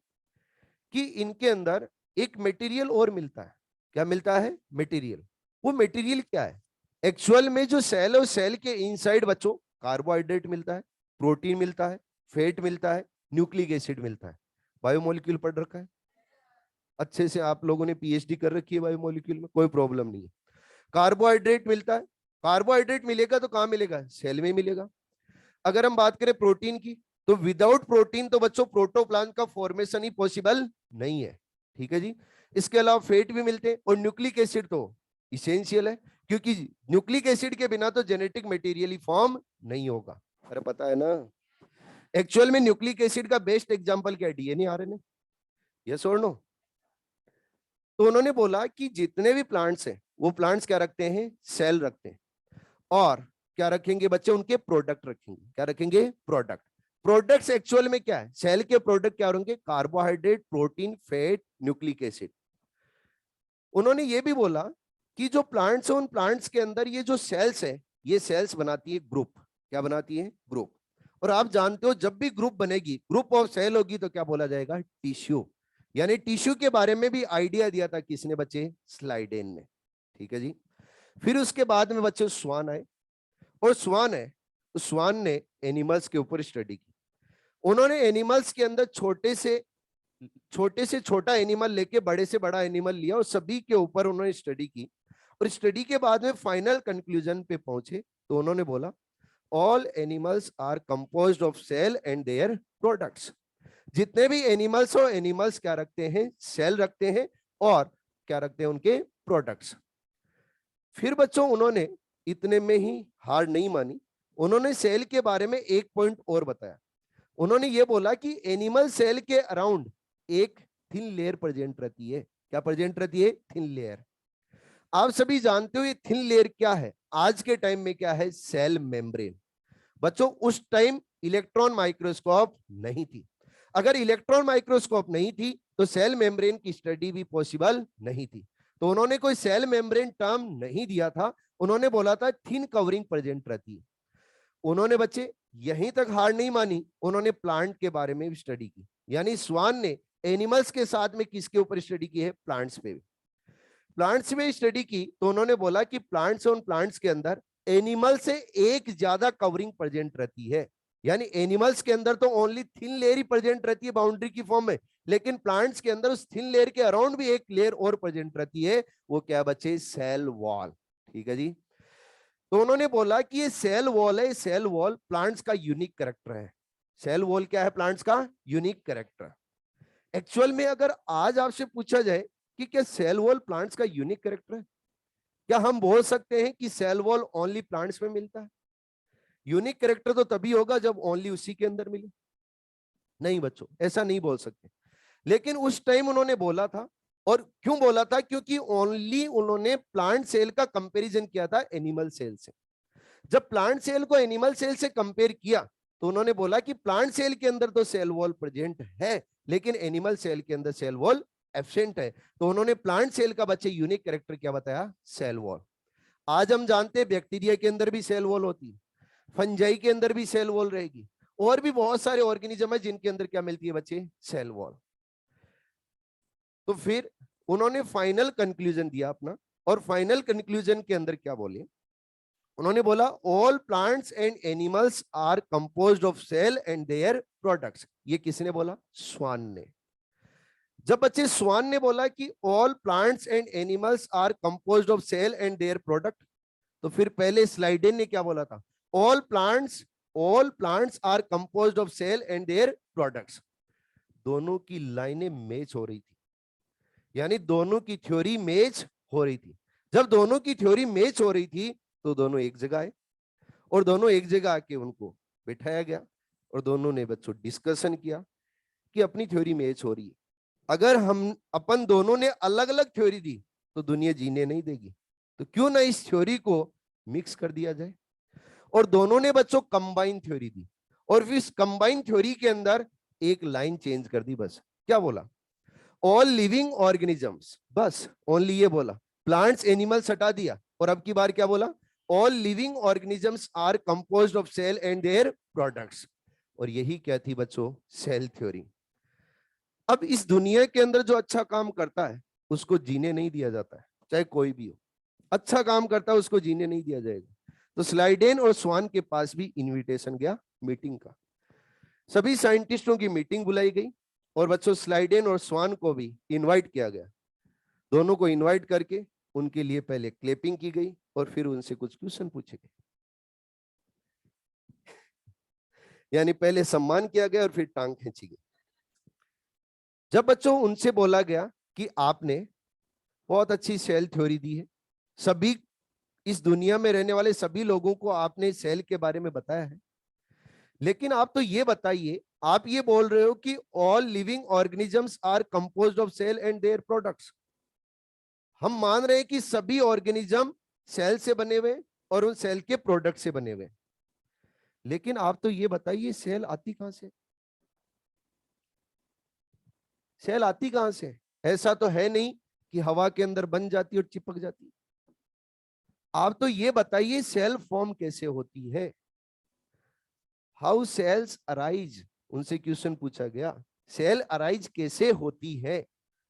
A: कि इनके अंदर एक मटेरियल और मिलता है। क्या मिलता है? मटेरियल। वो मटेरियल क्या है? एक्चुअल में जो सेल है उस सेल के इनसाइड बच्चों कार्बोहाइड्रेट मिलता है, प्रोटीन मिलता है, फैट मिलता है, न्यूक्लिक एसिड मिलता है। बायोमोलिक्यूल पढ़ रखा है अच्छे से, आप लोगों ने पीएचडी कर रखी है बायोमोलिक्यूल में, कोई प्रॉब्लम नहीं है। कार्बोहाइड्रेट मिलता है। कार्बोहाइड्रेट मिलेगा तो कहां मिलेगा? सेल में मिलेगा। अगर हम बात करें प्रोटीन की, तो विदाउट प्रोटीन तो बच्चों प्रोटोप्लाज्म का फॉर्मेशन ही पॉसिबल नहीं है, ठीक है जी। इसके अलावा फैट भी मिलते हैं, और न्यूक्लिक एसिड तो इसेंशियल है, क्योंकि न्यूक्लिक एसिड के बिना तो जेनेटिक मटेरियल ही फॉर्म नहीं होगा। अरे पता है ना। एक्चुअल में न्यूक्लिक एसिड का बेस्ट एग्जांपल क्या है? DNA, RNA. यस और नो? तो उन्होंने बोला कि जितने भी प्लांट्स हैं वो प्लांट्स क्या रखते हैं? सेल रखते हैं। और क्या रखेंगे बच्चे? उनके प्रोडक्ट रखेंगे। क्या रखेंगे? प्रोडक्ट। प्रोडक्ट्स एक्चुअल में क्या है? सेल के प्रोडक्ट क्या होंगे? Carbohydrate, protein, fat, nucleic acid. उन्होंने ये भी बोला कि जो प्लांट्स है उन प्लांट्स के अंदर ये जो सेल्स है, ये सेल्स बनाती है ग्रुप। क्या बनाती है? ग्रुप। और आप जानते हो जब भी ग्रुप बनेगी, ग्रुप ऑफ सेल होगी, तो क्या बोला जाएगा? टिश्यू। यानी टिश्यू के बारे में भी आइडिया दिया था किसने बच्चे? स्लाइडेन ने, ठीक है जी। फिर उसके बाद में बच्चे स्वान आए, और स्वान है, स्वान ने एनिमल्स के ऊपर स्टडी की। उन्होंने एनिमल्स के अंदर छोटे से छोटा एनिमल लेके बड़े से बड़ा एनिमल लिया, और सभी के ऊपर उन्होंने स्टडी की। और स्टडी के बाद में फाइनल कंक्लूजन पे पहुंचे। तो उन्होंने बोला all animals are composed of cell and their products. जितने भी एनिमल्स हो, एनिमल्स क्या रखते हैं? सेल रखते हैं, और क्या रखते हैं? उनके प्रोडक्ट्स। फिर बच्चों उन्होंने इतने में ही हार नहीं मानी। उन्होंने सेल के बारे में एक पॉइंट और बताया। उन्होंने ये बोला कि एनिमल सेल के अराउंड एक थिन लेयर प्रेजेंट रहती है। क्या प्रेजेंट रहती है? Thin layer. आप सभी जानते हो ये थिन लेयर क्या है? आज के टाइम में क्या है? Cell membrane. बच्चों उस टाइम इलेक्ट्रॉन माइक्रोस्कोप नहीं थी। अगर इलेक्ट्रॉन माइक्रोस्कोप नहीं थी तो सेल मेम्ब्रेन की स्टडी भी पॉसिबल नहीं थी। तो उन्होंने कोई सेल मेम्ब्रेन टर्म नहीं दिया था, उन्होंने बोला था थिन कवरिंग प्रेजेंट रहती है। उन्होंने बच्चे यहीं तक हार नहीं मानी, उन्होंने प्लांट के बारे में भी स्टडी की। यानी स्वान ने एनिमल्स के साथ में किसके ऊपर स्टडी की है? प्लांट्स पे। प्लांट्स में स्टडी की तो उन्होंने बोला कि प्लांट्स और प्लांट्स के अंदर एनिमल से एक ज्यादा कवरिंग प्रेजेंट रहती है, यानी एनिमल्स के अंदर तो ओनली थिन लेयर ही प्रेजेंट रहती है बाउंड्री की फॉर्म में, लेकिन प्लांट्स के अंदर उस थिन लेयर के अराउंड भी एक लेयर और प्रेजेंट रहती है, वो क्या बच्चे, सेल वॉल। ठीक है जी। तो उन्होंने बोला कि ये सेल वॉल है, सेल वॉल प्लांट्स का यूनिक कैरेक्टर है। सेल वॉल क्या है, प्लांट्स का यूनिक कैरेक्टर। एक्चुअल में अगर आज आपसे पूछा जाए कि क्या सेल वॉल प्लांट्स का यूनिक कैरेक्टर है, क्या हम बोल सकते हैं कि सेल वॉल ओनली प्लांट्स में मिलता है? यूनिक कैरेक्टर तो तभी होगा जब ओनली उसी के अंदर मिले। नहीं बच्चों, ऐसा नहीं बोल सकते। लेकिन उस टाइम उन्होंने बोला था, और क्यों बोला था, क्योंकि ओनली उन्होंने प्लांट सेल का कंपैरिजन किया था एनिमल सेल से। जब प्लांट सेल को एनिमल सेल से कंपेयर किया तो उन्होंने बोला कि प्लांट सेल के अंदर तो सेल वॉल प्रेजेंट है, लेकिन एनिमल सेल के अंदर सेल वॉल एब्सेंट है। तो उन्होंने प्लांट सेल का बच्चे यूनिक कैरेक्टर क्या बताया, सेल वॉल। आज हम जानते हैं बैक्टीरिया के अंदर भी सेल वॉल होती है, फंजाई के अंदर भी सेल वॉल रहेगी, और भी बहुत सारे ऑर्गेनिज्म है जिनके अंदर क्या मिलती है बच्चे, सेल वॉल। तो फिर उन्होंने फाइनल कंक्लूजन दिया अपना, और फाइनल कंक्लूजन के अंदर क्या बोले, उन्होंने बोला all plants and animals are composed of cell and their products. ये किसने बोला, स्वान ने। जब बच्चे स्वान ने बोला कि all plants and animals are composed of cell and their products, तो फिर पहले स्लाइडेन ने क्या बोला था, all plants are composed of cell and their products. दोनों की लाइनें मैच हो रही थी, यानी दोनों की थ्योरी मैच हो रही थी। जब दोनों की थ्योरी मैच हो रही थी तो दोनों एक जगह आए, और दोनों एक जगह आके उनको बिठाया गया, और दोनों ने बच्चों डिस्कशन किया कि अपनी थ्योरी मैच हो रही है। अगर हम अपन दोनों ने अलग अलग थ्योरी दी तो दुनिया जीने नहीं देगी, तो क्यों ना इस थ्योरी को मिक्स कर दिया जाए। और दोनों ने बच्चों कंबाइन थ्योरी दी, और फिर इस कंबाइन थ्योरी के अंदर एक लाइन चेंज कर दी। बस क्या बोला, ऑल लिविंग ऑर्गेनिजम्स, बस ओनली ये बोला, प्लांट्स एनिमल्स हटा दिया, और अब की बार क्या बोला, all living organisms are composed of cell and their products. और यही क्या थी बच्चों, सेल थ्योरी। अब इस दुनिया के अंदर जो अच्छा काम करता है उसको जीने नहीं दिया जाता है, चाहे कोई भी हो, अच्छा काम करता है उसको जीने नहीं दिया जाएगा। तो स्लाइडेन और स्वान के पास भी इनविटेशन गया मीटिंग का, सभी साइंटिस्टों की मीटिंग बुलाई गई, और बच्चों स्लाइडेन और स्वान को भी इनवाइट किया गया। दोनों को इनवाइट करके उनके लिए पहले क्लैपिंग की गई, और फिर उनसे कुछ क्वेश्चन पूछे गए, यानी पहले सम्मान किया गया और फिर टांग खींची गई। जब बच्चों उनसे बोला गया कि आपने बहुत अच्छी सेल थ्योरी दी है, सभी इस दुनिया में रहने वाले सभी लोगों को आपने सेल के बारे में बताया है, लेकिन आप तो ये बताइए, आप ये बोल रहे हो कि all living organisms are composed of cell and their products. हम मान रहे हैं कि सभी ऑर्गेनिज्म सेल से बने हुए और उन सेल के प्रोडक्ट से बने हुए, लेकिन आप तो ये बताइए सेल आती कहां से, सेल आती कहां से? ऐसा तो है नहीं कि हवा के अंदर बन जाती और चिपक जाती। आप तो ये बताइए सेल फॉर्म कैसे होती है, हाउ सेल्स अराइज, उनसे क्वेश्चन पूछा गया, सेल अराइज कैसे होती है।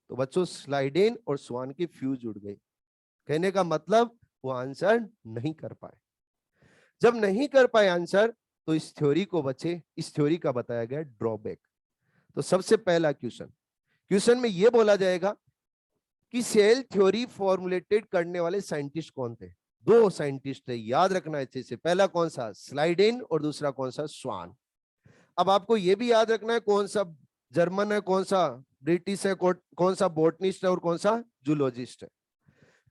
A: तो बच्चों स्लाइडेन और स्वान के फ्यूज उड़ गए, कहने का मतलब वो आंसर नहीं कर पाए। जब नहीं कर पाए आंसर, तो इस थ्योरी को बचे, इस थ्योरी का बताया गया ड्रॉबैक। तो सबसे पहला क्वेश्चन में यह बोला जाएगा कि सेल थ्योरी फॉर्मुलेटेड करने वाले साइंटिस्ट कौन थे? दो साइंटिस्ट है, याद रखना अच्छे से, पहला कौन सा, स्लाइडेन, और दूसरा कौन सा, स्वान। अब आपको यह भी याद रखना है कौन सा जर्मन है, कौन सा ब्रिटिश है, कौन सा बोटनिस्ट है और कौन सा जूलॉजिस्ट है।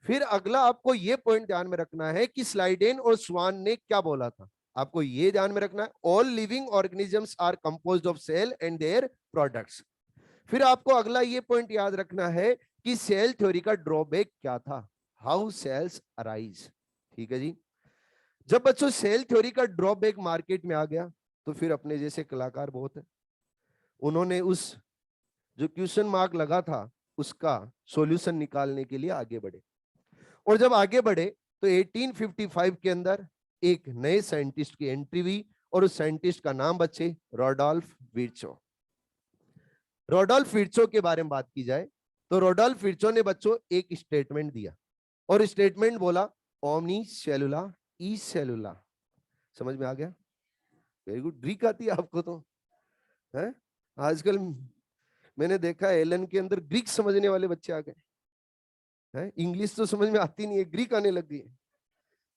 A: फिर अगला आपको यह पॉइंट ध्यान में रखना है कि स्लाइडेन और स्वान ने क्या बोला था, आपको यह ध्यान में रखना है, all living organisms are composed of cell and their products. फिर आपको अगला यह पॉइंट याद रखना है कि सेल थ्योरी का ड्रॉबैक क्या था, हाउ सेल्स अराइज। ठीक है जी। जब बच्चों सेल थ्योरी का ड्रॉबैक मार्केट में आ गया, तो फिर अपने जैसे कलाकार बहुत है, उन्होंने उस जो क्वेश्चन मार्क लगा था उसका सॉल्यूशन निकालने के लिए आगे बढ़े। और जब आगे बढ़े तो 1855 के अंदर एक नए साइंटिस्ट की एंट्री हुई, और उस साइंटिस्ट का नाम बच्चे रोडोल्फ विर्चो। रोडोल्फ विर्चो के बारे में बात की जाए तो रोडोल्फ विर्चो ने बच्चों एक स्टेटमेंट दिया, और स्टेटमेंट बोला ओमनी सेलुला ई सेलुला, समझ में आ गया? वेरी गुड, ग्रीक आती है आपको तो है। आजकल मैंने देखा एलन के अंदर ग्रीक समझने वाले बच्चे आ गए हैं, इंग्लिश तो समझ में आती नहीं है, ग्रीक आने लग गई है।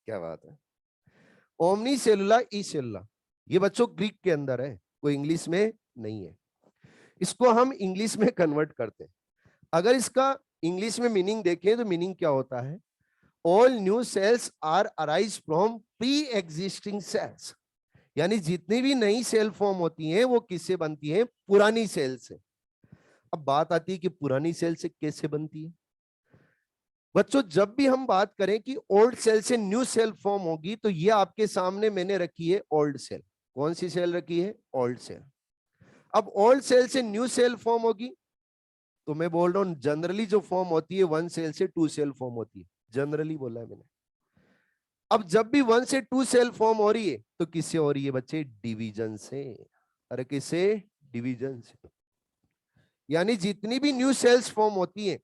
A: क्या बात है। ओमनी सेलुला ई सेलुला, ये बच्चों ग्रीक के अंदर है, कोई इंग्लिश में नहीं है। इसको हम इंग्लिश में कन्वर्ट करते हैं। अगर इसका इंग्लिश में मीनिंग देखें तो मीनिंग क्या होता है, all new cells are arise from pre existing cells, यानी जितनी भी नई सेल फॉर्म होती हैं वो किससे बनती हैं, पुरानी सेल से। अब बात आती है कि पुरानी सेल से कैसे बनती है। बच्चों जब भी हम बात करें कि ओल्ड सेल से न्यू सेल फॉर्म होगी, तो ये आपके सामने मैंने रखी है ओल्ड सेल। कौन सी सेल रखी है, ओल्ड सेल। अब ओल्ड सेल से न्यू सेल फॉर्म होगी, तो मैं बोल रहा हूं जनरली जो फॉर्म होती है 1 सेल से 2 सेल फॉर्म होती है, जनरली बोला है मैंने। अब जब भी 1 से 2 सेल फॉर्म हो रही है तो किससे हो रही है बच्चे, डिवीजन से। अरे किससे, डिवीजन से। यानी जितनी भी न्यू सेल्स फॉर्म होती हैं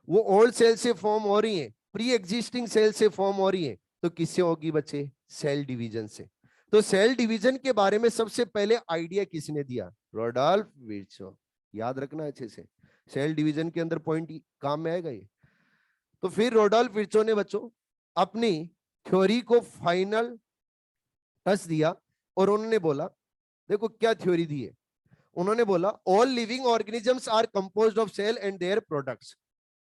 A: वो ओल्ड सेल से फॉर्म हो रही हैं, प्री एग्जिस्टिंग सेल से फॉर्म हो रही हैं, तो किससे होगी बच्चे, सेल डिवीजन से। तो सेल डिवीजन के बारे में सबसे पहले आइडिया किसने दिया, रोडॉल्फ विर्चो। याद रखना अच्छे से, सेल डिवीजन के अंदर पॉइंट काम में आएगा ये। तो फिर रोडॉल्फ विर्चो ने बच्चों अपनी थ्योरी को फाइनल टच दिया और उन्होंने बोला, देखो क्या थ्योरी दी है। उन्होंने बोला all living organisms are composed of cell and their products.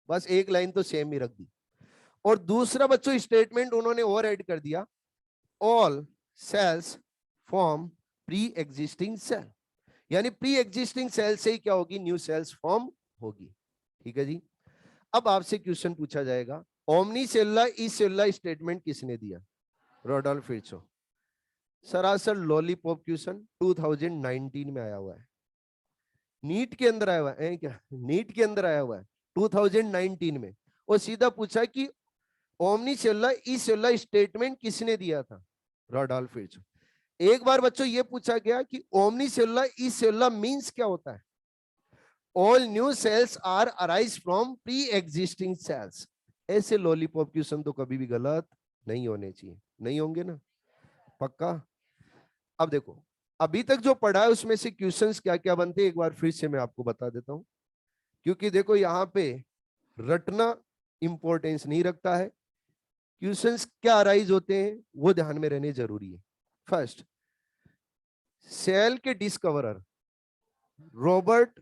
A: बस एक लाइन तो सेम ही रख दी। और दूसरा बच्चों स्टेटमेंट उन्होंने और ऐड कर दिया, all cells form pre existing cell, यानी प्री एग्जिस्टिंग सेल से ही क्या होगी, न्यू सेल्स फॉर्म होगी। ठीक है जी। अब आपसे क्वेश्चन पूछा जाएगा, ओमनी सेलुला ई सेलुला स्टेटमेंट किसने दिया, रोडोल्फ विर्चो। सरासर लॉलीपॉप क्वेश्चन 2019 में आया हुआ है, नीट के अंदर आया हुआ है क्या, नीट के अंदर आया हुआ है 2019 में। और सीधा पूछा कि ओमनी सेलुला ई सेलुला स्टेटमेंट किसने दिया था, रोडोल्फ विर्चो। एक बार बच्चों ये पूछा गया कि omni cellula e cellula means क्या होता है, all new cells are arise from pre existing cells. ऐसे लॉलीपॉप क्वेश्चन तो कभी भी गलत नहीं होने चाहिए, नहीं होंगे ना, पक्का। अब देखो अभी तक जो पढ़ा है उसमें से क्वेश्चंस क्या क्या बनते हैं एक बार फिर से मैं आपको बता देता हूं, क्योंकि देखो यहां पे रटना इंपॉर्टेंस नहीं रखता है, क्वेश्चंस क्या अराइज होते हैं वो ध्यान में रहने जरूरी है। फर्स्ट, सेल के डिस्कवरर रॉबर्ट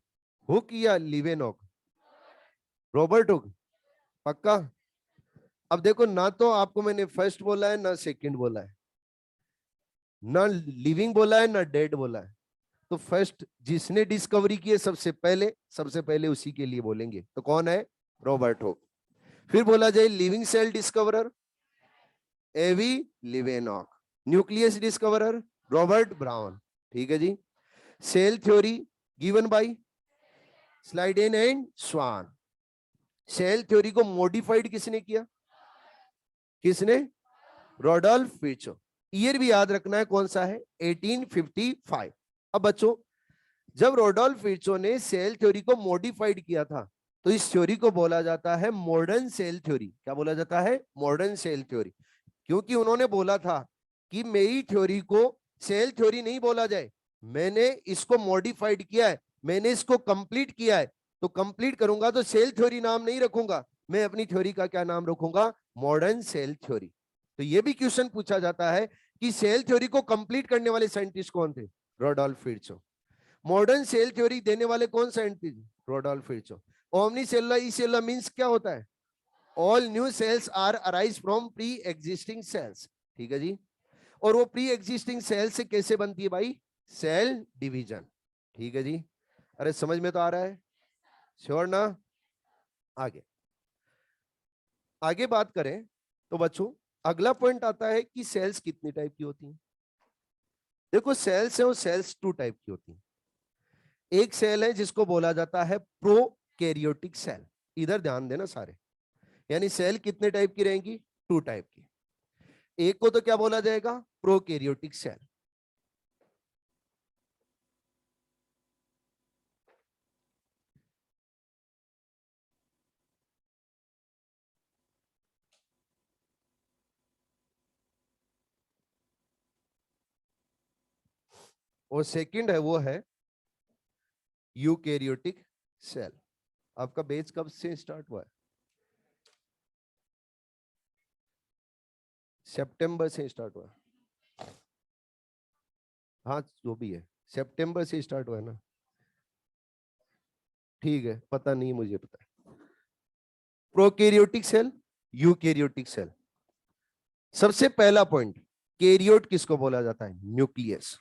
A: हुक या लिवेनॉक, रॉबर्ट हुक, पक्का। अब देखो ना तो आपको मैंने फर्स्ट बोला है ना सेकंड बोला है, ना लिविंग बोला है ना डेड बोला है। तो फर्स्ट जिसने डिस्कवरी की है सबसे पहले उसी के लिए बोलेंगे, तो कौन है, रॉबर्ट हुक। फिर बोला जाए living cell discoverer AV Leeuwenhoek, nucleus discoverer Robert Brown. ठीक है जी। Cell theory given by Schleiden and Schwann. Cell theory को मॉडिफाइड किसने किया, किसने, रोडोल्फ विर्चो। ईयर भी याद रखना है कौन सा है, 1855। अब बच्चों जब रोडोल्फ विर्चो ने सेल थ्योरी को मॉडिफाइड किया था तो इस थ्योरी को बोला जाता है मॉडर्न सेल थ्योरी। क्या बोला जाता है, मॉडर्न सेल थ्योरी। क्योंकि उन्होंने बोला था कि मेरी थ्योरी को सेल थ्योरी नहीं बोला जाए, मैंने इसको मॉडिफाइड किया है, मैंने इसको कंप्लीट किया है, तो कंप्लीट करूंगा तो सेल थ्योरी नाम नहीं रखूंगा, मैं अपनी थ्योरी का क्या नाम रखूंगा, मॉडर्न सेल थ्योरी। तो यह भी क्वेश्चन पूछा जाता है कि सेल थ्योरी को कंप्लीट करने वाले साइंटिस्ट कौन थे, Rudolf Virchow. Modern cell theory देने वाले कौन scientist, Rudolf Virchow. Omnis cellula e cellula means क्या होता है, all new cells are arise from pre existing cells. ठीक है जी। और वो प्री एग्जिस्टिंग सेल से कैसे बनती है भाई, सेल डिवीजन। ठीक है जी। अरे समझ में तो आ रहा है, श्योर ना। आगे आगे बात करें तो बच्चों अगला पॉइंट आता है कि सेल्स कितनी टाइप की होती हैं। देखो सेल्स है वो सेल्स 2 टाइप की होती हैं। एक सेल है जिसको बोला जाता है प्रोकैरियोटिक सेल, इधर ध्यान देना सारे, यानी सेल कितने टाइप की रहेंगी, 2 टाइप की। एक को तो क्या बोला जाएगा, प्रोकैरियोटिक सेल। और सेकंड है वो है यूकैरियोटिक सेल। आपका बैच कब से स्टार्ट हुआ है? सितंबर से स्टार्ट हुआ है। हाँ जो भी है, सितंबर से स्टार्ट हुआ है ना? ठीक है, पता नहीं, मुझे पता है। Prokaryotic cell, eukaryotic cell. सबसे पहला पॉइंट, कैरियोट किसको बोला जाता है? न्यूक्लियस।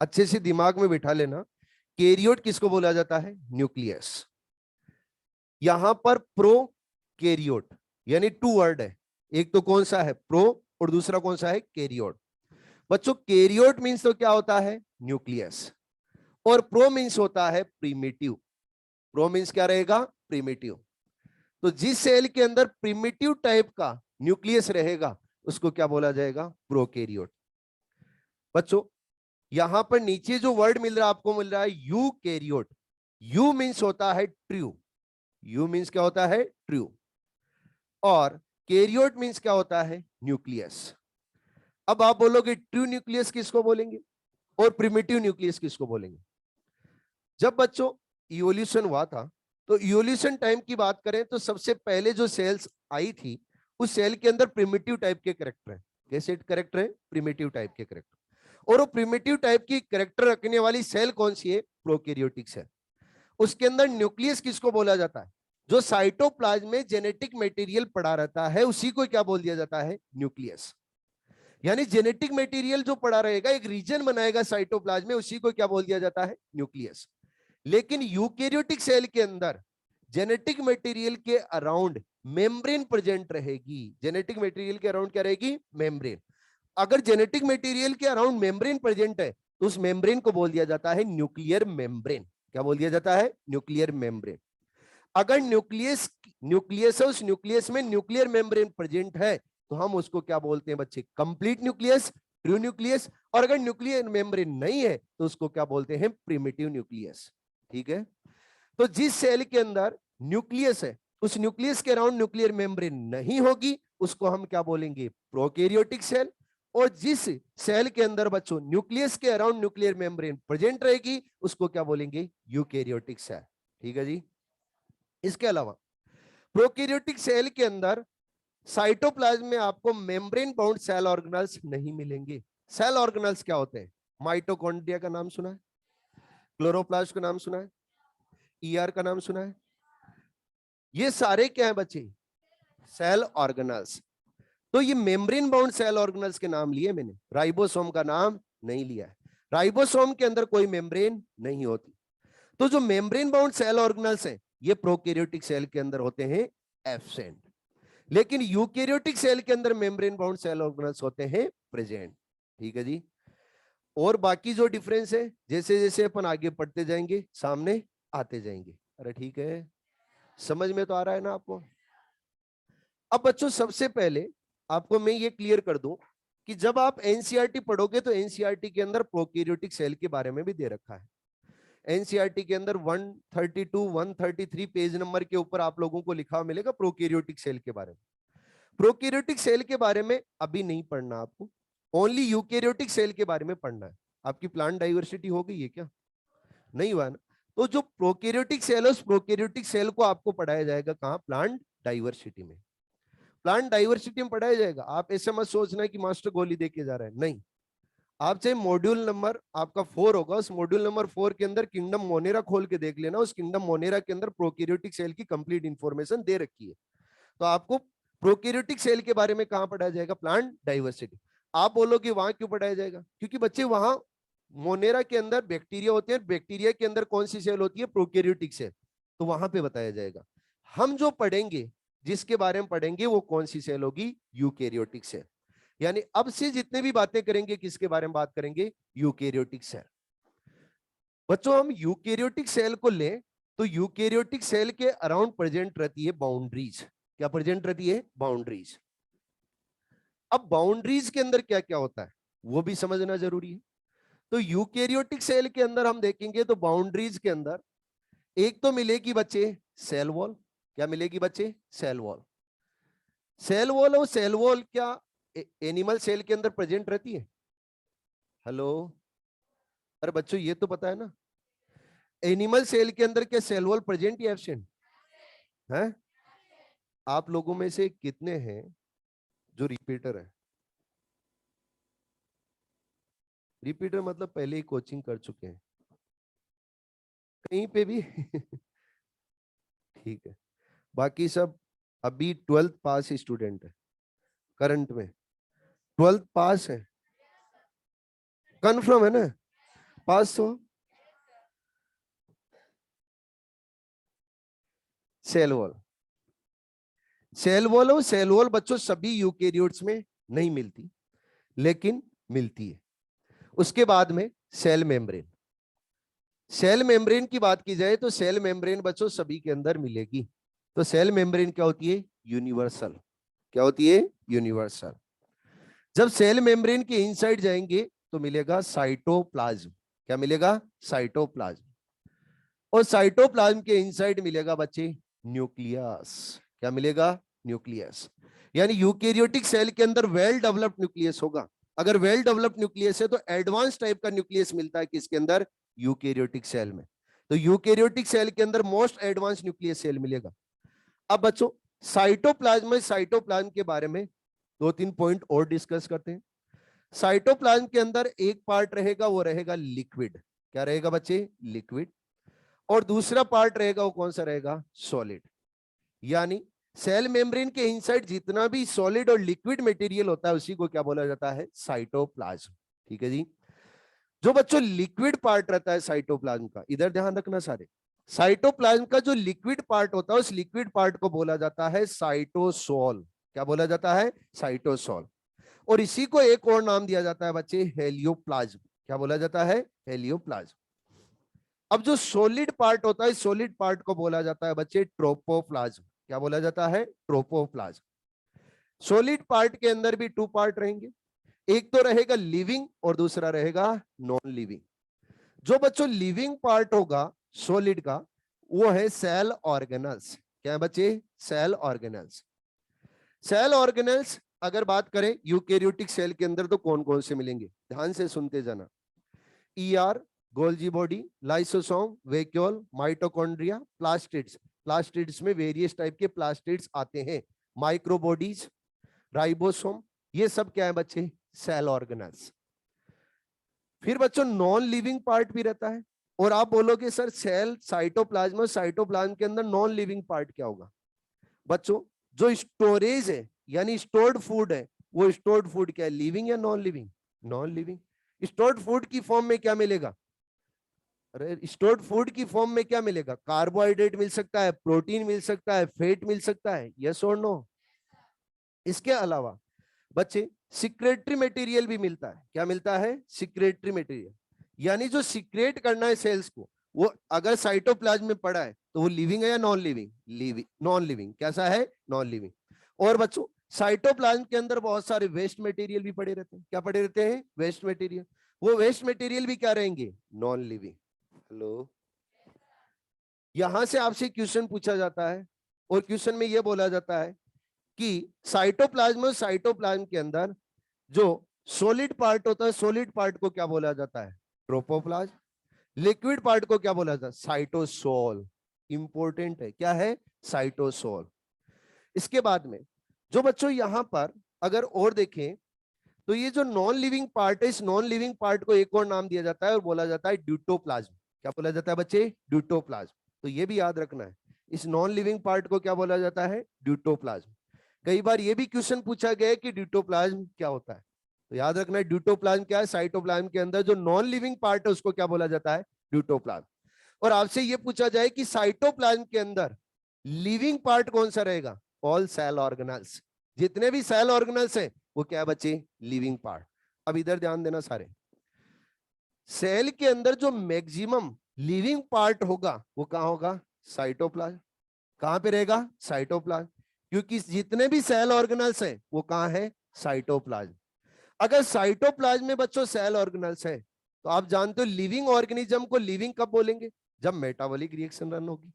A: अच्छे से दिमाग में बिठा लेना, कैरियोट किसको बोला जाता है? न्यूक्लियस। यहां पर प्रो कैरियोट यानी टू वर्ड है, एक तो कौन सा है? प्रो, और दूसरा कौन सा है? कैरियोट। बच्चों कैरियोट मींस तो क्या होता है? न्यूक्लियस। और प्रो मींस होता है प्रीमिटिव। प्रो मींस क्या रहेगा? प्रीमिटिव। तो जिस सेल के अंदर प्रीमिटिव टाइप का न्यूक्लियस रहेगा उसको क्या बोला जाएगा? प्रोकैरियोट। बच्चों यहां पर नीचे जो वर्ड मिल रहा है आपको, मिल रहा है यूकैरियोट। यू मींस होता है ट्रू। यू मींस क्या होता है? ट्रू। और कैरियोट मींस क्या होता है? न्यूक्लियस। अब आप बोलोगे ट्रू न्यूक्लियस किसको बोलेंगे और प्रिमिटिव न्यूक्लियस किसको बोलेंगे? जब बच्चों इवोल्यूशन हुआ था, तो इवोल्यूशन टाइम की बात करें तो सबसे पहले जो सेल्स आई थी उस सेल के अंदर प्रिमिटिव टाइप के कैरेक्टर है। कैसे कैरेक्टर है? प्रिमिटिव टाइप के कैरेक्टर। और वो प्रिमिटिव टाइप की कैरेक्टर रखने वाली सेल कौन सी है? Prokaryotic cell. उसके अंदर न्यूक्लियस किसको बोला जाता है? जो साइटोप्लाज्म में जेनेटिक मटेरियल पड़ा रहता है उसी को क्या बोल दिया जाता है? न्यूक्लियस। यानी जेनेटिक मटेरियल जो पड़ा रहेगा, एक रीजन बनाएगा साइटोप्लाज्म में, उसी को क्या बोल दिया जाता है? न्यूक्लियस। लेकिन यूकैरियोटिक सेल के अंदर जेनेटिक मटेरियल के अराउंड मेम्ब्रेन प्रेजेंट रहेगी। जेनेटिक मटेरियल के अराउंड क्या रहेगी? मेम्ब्रेन। अगर जेनेटिक मटेरियल के अराउंड मेम्ब्रेन प्रेजेंट है तो उस मेम्ब्रेन को बोल दिया जाता है न्यूक्लियर मेम्ब्रेन। क्या बोल दिया जाता है? Nuclear membrane. अगर न्यूक्लियस न्यूक्लियस है, उस न्यूक्लियस में न्यूक्लियर मेम्ब्रेन प्रेजेंट है तो हम उसको क्या बोलते हैं बच्चे? Complete nucleus, true nucleus. और अगर न्यूक्लियर मेम्ब्रेन नहीं है तो उसको क्या बोलते हैं? Primitive nucleus. ठीक है। तो जिस सेल के अंदर न्यूक्लियस है उस न्यूक्लियस के अराउंड न्यूक्लियर मेम्ब्रेन नहीं होगी उसको हम क्या बोलेंगे? Prokaryotic cell. और जिस सेल के अंदर बच्चों न्यूक्लियस के अराउंड न्यूक्लियर मेम्ब्रेन प्रेजेंट रहेगी उसको क्या बोलेंगे? Eukaryotic cell. ठीक है जी। इसके अलावा प्रोकैरियोटिक सेल के अंदर साइटोप्लाज्म में आपको मेम्ब्रेन बाउंड सेल ऑर्गेनल्स नहीं मिलेंगे। सेल ऑर्गेनल्स क्या होते हैं? माइटोकॉन्ड्रिया का नाम सुना है? क्लोरोप्लास्ट का नाम सुना है? ईआर का नाम सुना है? ये सारे क्या है बच्चे? Cell organelles. तो ये मेम्ब्रेन बाउंड सेल ऑर्गेनल्स के नाम लिए मैंने, राइबोसोम का नाम नहीं लिया है। राइबोसोम के अंदर कोई मेम्ब्रेन नहीं होती। तो जो मेम्ब्रेन बाउंड सेल ऑर्गेनल्स हैं ये प्रोकैरियोटिक सेल के अंदर होते हैं एब्सेंट। लेकिन यूकैरियोटिक सेल के अंदर मेम्ब्रेन बाउंड सेल ऑर्गेनल्स होते हैं प्रेजेंट। ठीक है जी। और बाकी जो डिफरेंस है जैसे जैसे अपन आगे पढ़ते जाएंगे सामने आते जाएंगे। अरे ठीक है, समझ में तो आ रहा है ना आपको? अब बच्चों सबसे पहले आपको मैं ये क्लियर कर दूं कि जब आप एनसीईआरटी पढ़ोगे तो एनसीईआरटी के अंदर प्रोकैरियोटिक सेल के बारे में भी दे रखा है। एनसीईआरटी के अंदर 132 133 पेज नंबर के ऊपर आप लोगों को लिखा मिलेगा प्रोकैरियोटिक सेल के बारे में। प्रोकैरियोटिक सेल के बारे में अभी नहीं पढ़ना आपको, ओनली यूकैरियोटिक सेल के बारे में पढ़ना है। आपकी प्लांट डाइवर्सिटी हो गई है क्या? नहीं हुआ ना? तो जो प्रोकैरियोटिक सेल है उस प्रोकैरियोटिक सेल को आपको पढ़ाया जाएगा कहां? प्लांट डाइवर्सिटी में। प्लांट डाइवर्सिटी में पढ़ाया जाएगा। आप ऐसे मत सोचना कि मास्टर गोली देके जा रहा है, नहीं। आप चाहे मॉड्यूल नंबर आपका 4 होगा, उस मॉड्यूल नंबर 4 के अंदर किंगडम मोनेरा खोल के देख लेना, उस किंगडम मोनेरा के अंदर प्रोकैरियोटिक सेल की कंप्लीट इंफॉर्मेशन दे रखी है। तो आपको प्रोकैरियोटिक सेल के बारे में कहां पढ़ाया जाएगा? Plant diversity. आप बोलोगे वहां क्यों पढ़ाया जाएगा? क्योंकि बच्चे वहां मोनेरा के अंदर बैक्टीरिया होते हैं, बैक्टीरिया के अंदर कौन सी सेल होती है? Prokaryotic cell. तो वहां पे बताया जाएगा। हम जो पढ़ेंगे, जिसके बारे में पढ़ेंगे वो कौन सी सेल होगी? Eukaryotic cell. यानी अब से जितने भी बातें करेंगे किसके बारे में बात करेंगे? Eukaryotic cell. बच्चों हम यूकैरियोटिक सेल को लें तो यूकैरियोटिक सेल के अराउंड प्रेजेंट रहती है बाउंड्रीज। क्या प्रेजेंट रहती है? बाउंड्रीज। अब बाउंड्रीज के अंदर क्या क्या होता है वो भी समझना जरूरी है। तो यूकैरियोटिक सेल के अंदर हम देखेंगे तो बाउंड्रीज के अंदर एक तो मिलेगी बच्चे सेल वॉल। क्या मिलेगी बच्चे? Cell wall. सेल वॉल और सेल वॉल क्या एनिमल सेल के अंदर प्रेजेंट रहती है? हेलो, अरे बच्चों ये तो पता है ना, एनिमल सेल के अंदर क्या सेल वॉल प्रेजेंट या एब्सेंट है? आप लोगों में से कितने हैं जो रिपीटर है? रिपीटर मतलब पहले ही कोचिंग कर चुके हैं कहीं पे भी? ठीक है, बाकी सब अभी 12th पास स्टूडेंट है करंट में, 12th पास है, कन्फर्म है ना? पास तो सेल वॉल, सेल वॉल और सेल वॉल बच्चों सभी यूकेरियोट्स में नहीं मिलती, लेकिन मिलती है। उसके बाद में सेल मेम्ब्रेन, सेल मेम्ब्रेन की बात की जाए तो सेल मेम्ब्रेन बच्चों सभी के अंदर मिलेगी। तो सेल मेम्ब्रेन क्या होती है? यूनिवर्सल। क्या होती है? यूनिवर्सल। जब सेल मेम्ब्रेन के इनसाइड जाएंगे तो मिलेगा साइटोप्लाज्म। क्या मिलेगा? साइटोप्लाज्म। और साइटोप्लाज्म के इनसाइड मिलेगा बच्चे न्यूक्लियस। क्या मिलेगा? न्यूक्लियस। यानी यूकेरियोटिक सेल के अंदर वेल डेवलप्ड न्यूक्लियस होगा। अगर वेल डेवलप्ड न्यूक्लियस है तो एडवांस टाइप का न्यूक्लियस मिलता है किसके अंदर? यूकेरियोटिक सेल में। तो यूकेरियोटिक सेल के अंदर मोस्ट एडवांस न्यूक्लियस सेल मिलेगा। अब बच्चों साइटोप्लाज्म, साइटोप्लाज्म के बारे में दो तीन पॉइंट और डिस्कस करते हैं। साइटोप्लाज्म के अंदर एक पार्ट रहेगा, वो रहेगा लिक्विड। क्या रहेगा बच्चे? लिक्विड। और दूसरा पार्ट रहेगा वो कौन सा रहेगा? सॉलिड। यानी सेल मेम्ब्रेन के इनसाइड जितना भी सॉलिड और लिक्विड मटेरियल होता है उसी को क्या बोला जाता है? साइटोप्लाज्म। ठीक है जी। जो बच्चों लिक्विड पार्ट रहता है साइटोप्लाज्म का, इधर ध्यान रखना सारे, साइटोप्लाज्म का जो लिक्विड पार्ट होता है उस लिक्विड पार्ट को बोला जाता है साइटोसोल। क्या बोला जाता है? साइटोसोल। और इसी को एक और नाम दिया जाता है बच्चे, हेलियोप्लाज्म। क्या बोला जाता है? हेलियोप्लाज्म। अब जो सॉलिड पार्ट होता है, सॉलिड पार्ट को बोला जाता है बच्चे ट्रोपोप्लाज्म। क्या बोला जाता है? ट्रोपोप्लाज्म। सॉलिड पार्ट के अंदर भी टू पार्ट रहेंगे, एक तो रहेगा लिविंग और दूसरा रहेगा नॉन लिविंग। जो बच्चों लिविंग पार्ट होगा सॉलिड का वो है सेल ऑर्गेनल्स। क्या है बच्चे? Cell organelles. सेल ऑर्गेनल्स अगर बात करें यूकेरियोटिक सेल के अंदर तो कौन कौन से मिलेंगे? ध्यान से सुनते जाना। ER, Golgi body, lysosome, vacuole, mitochondria, plastids. Plastids में वेरियस टाइप के प्लास्टिड्स आते हैं, माइक्रोबॉडीज, राइबोसोम। ये सब क्या है बच्चे? Cell organelles. फिर बच्चों नॉन लिविंग पार्ट भी रहता है। और आप बोलोगे सर सेल साइटोप्लाज्म, साइटोप्लाज्म के अंदर नॉन लिविंग पार्ट क्या होगा? बच्चों जो स्टोरेज है यानी स्टोर्ड फूड है, वो स्टोर्ड फूड क्या है? लिविंग या non living? Non living. Stored food की फॉर्म में क्या मिलेगा? अरे स्टोर्ड फूड की फॉर्म में क्या मिलेगा? कार्बोहाइड्रेट मिल सकता है, प्रोटीन मिल सकता है, फैट मिल सकता है। यस और नो? इसके अलावा बच्चे सिक्रेटरी मटेरियल भी मिलता है। क्या मिलता है? Secretory material. यानी जो सिक्रेट करना है सेल्स को, वो अगर साइटोप्लाज्म में पड़ा है तो वो लिविंग है या non living? Living. Non living. कैसा है? Non living. और बच्चों साइटोप्लाज्म के अंदर बहुत सारे वेस्ट मटेरियल भी पड़े रहते हैं। क्या पड़े रहते हैं? Waste material. वो वेस्ट मटेरियल भी क्या रहेंगे? Non living. हेलो, यहां से आपसे क्वेश्चन पूछा जाता है और क्वेश्चन में यह बोला जाता है कि साइटोप्लाज्म, साइटोप्लाज्म के अंदर जो सॉलिड पार्ट होता है, सॉलिड पार्ट को क्या बोला जाता है? ट्रोपोप्लाज्म। लिक्विड पार्ट को क्या बोला जाता है? साइटोसोल। इंपॉर्टेंट है, क्या है? साइटोसोल। इसके बाद में जो बच्चों यहां पर अगर और देखें तो ये जो नॉन लिविंग पार्ट है, इस नॉन लिविंग पार्ट को एक और नाम दिया जाता है और बोला जाता है ड्यूटोप्लाज्म। क्या बोला जाता है बच्चे? ड्यूटोप्लाज्म। तो ये भी याद रखना है, इस नॉन लिविंग पार्ट को क्या बोला जाता है? ड्यूटोप्लाज्म। कई बार ये भी क्वेश्चन पूछा गया है कि ड्यूटोप्लाज्म क्या होता है, तो याद रखना है ड्यूटोप्लाज्म क्या है? साइटोप्लाज्म के अंदर जो नॉन लिविंग पार्ट है उसको क्या बोला जाता है? ड्यूटोप्लाज्म। और आपसे ये पूछा जाए कि साइटोप्लाज्म के अंदर लिविंग पार्ट कौन सा रहेगा? All cell organelles. जितने भी सेल ऑर्गेनल्स हैं वो क्या बचे? Living part. अब इधर ध्यान देना सारे, सेल के अंदर जो मैक्सिमम लिविंग पार्ट होगा वो कहां होगा? साइटोप्लाज्म। कहां पे रहेगा? साइटोप्लाज्म। क्योंकि जितने भी सेल ऑर्गेनल्स हैं वो कहां है? साइटोप्लाज्म। अगर साइटोप्लाज्म में बच्चों सेल ऑर्गेनल्स है तो आप जानते हो लिविंग ऑर्गेनिज्म को लिविंग कब बोलेंगे? जब मेटाबॉलिक रिएक्शन रन होगी।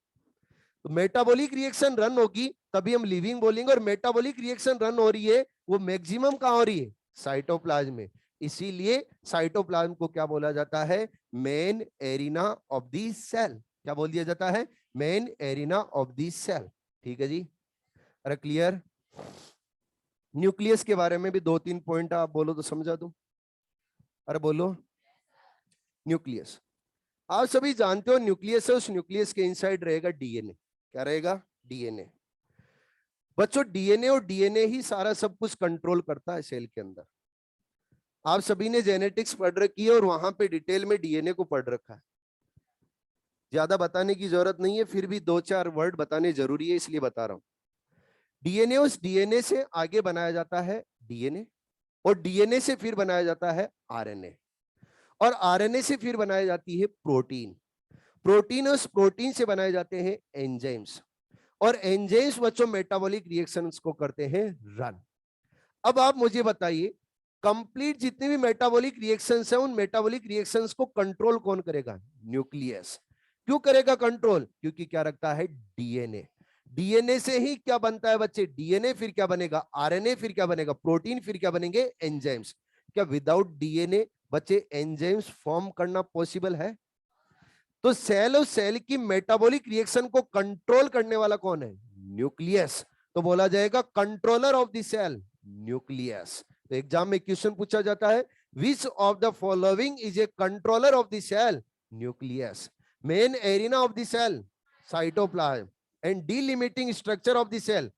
A: तो मेटाबॉलिक रिएक्शन रन होगी तभी हम लिविंग बोलेंगे। और मेटाबॉलिक रिएक्शन रन हो रही है वो मैक्सिमम कहां हो रही है? साइटोप्लाज्म में। इसीलिए साइटोप्लाज्म को क्या बोला जाता है? Main arena of the cell. क्या बोल दिया जाता है? Main arena of the cell. ठीक है जी, अरे क्लियर? न्यूक्लियस के बारे में भी 2-3 पॉइंट आप बोलो तो समझा दूं। अरे बोलो। न्यूक्लियस आप सभी जानते हो, न्यूक्लियस है, उस न्यूक्लियस के इनसाइड रहेगा डीएनए। क्या रहेगा? डीएनए। बच्चों डीएनए और डीएनए ही सारा सब कुछ कंट्रोल करता है सेल के अंदर। आप सभी ने जेनेटिक्स पढ़ रखी है और वहां पे डिटेल में डीएनए को पढ़ रखा है, ज्यादा बताने की जरूरत नहीं है, फिर भी 2-4 वर्ड बताने जरूरी है इसलिए बता रहा हूं। डीएनए, उस डीएनए से आगे बनाया जाता है डीएनए, और डीएनए से फिर बनाया जाता है आरएनए, और आरएनए से फिर बनाई जाती है प्रोटीन। प्रोटीन, उस प्रोटीन से बनाए जाते हैं एंजाइम्स, और एंजाइम्स बच्चों मेटाबॉलिक रिएक्शंस को करते हैं रन। अब आप मुझे बताइए, कंप्लीट जितने भी मेटाबॉलिक रिएक्शंस हैं, उन मेटाबॉलिक रिएक्शंस को कंट्रोल कौन करेगा? न्यूक्लियस। क्यों करेगा कंट्रोल? क्योंकि क्या रखता है? डीएनए। डीएनए से ही क्या बनता है बच्चे? डीएनए फिर क्या बनेगा? आरएनए फिर क्या बनेगा? प्रोटीन फिर क्या बनेंगे? एंजाइम्स। क्या विदाउट डीएनए बच्चे एंजाइम्स फॉर्म करना पॉसिबल है? तो सेल और सेल की मेटाबॉलिक रिएक्शन को कंट्रोल करने वाला कौन है? न्यूक्लियस। तो बोला जाएगा controller of the cell, nucleus. तो एग्जाम में क्वेश्चन पूछा जाता है, which of the following is a controller of the cell? Nucleus. Main arena of the cell, cytoplasm, and delimiting structure of the cell,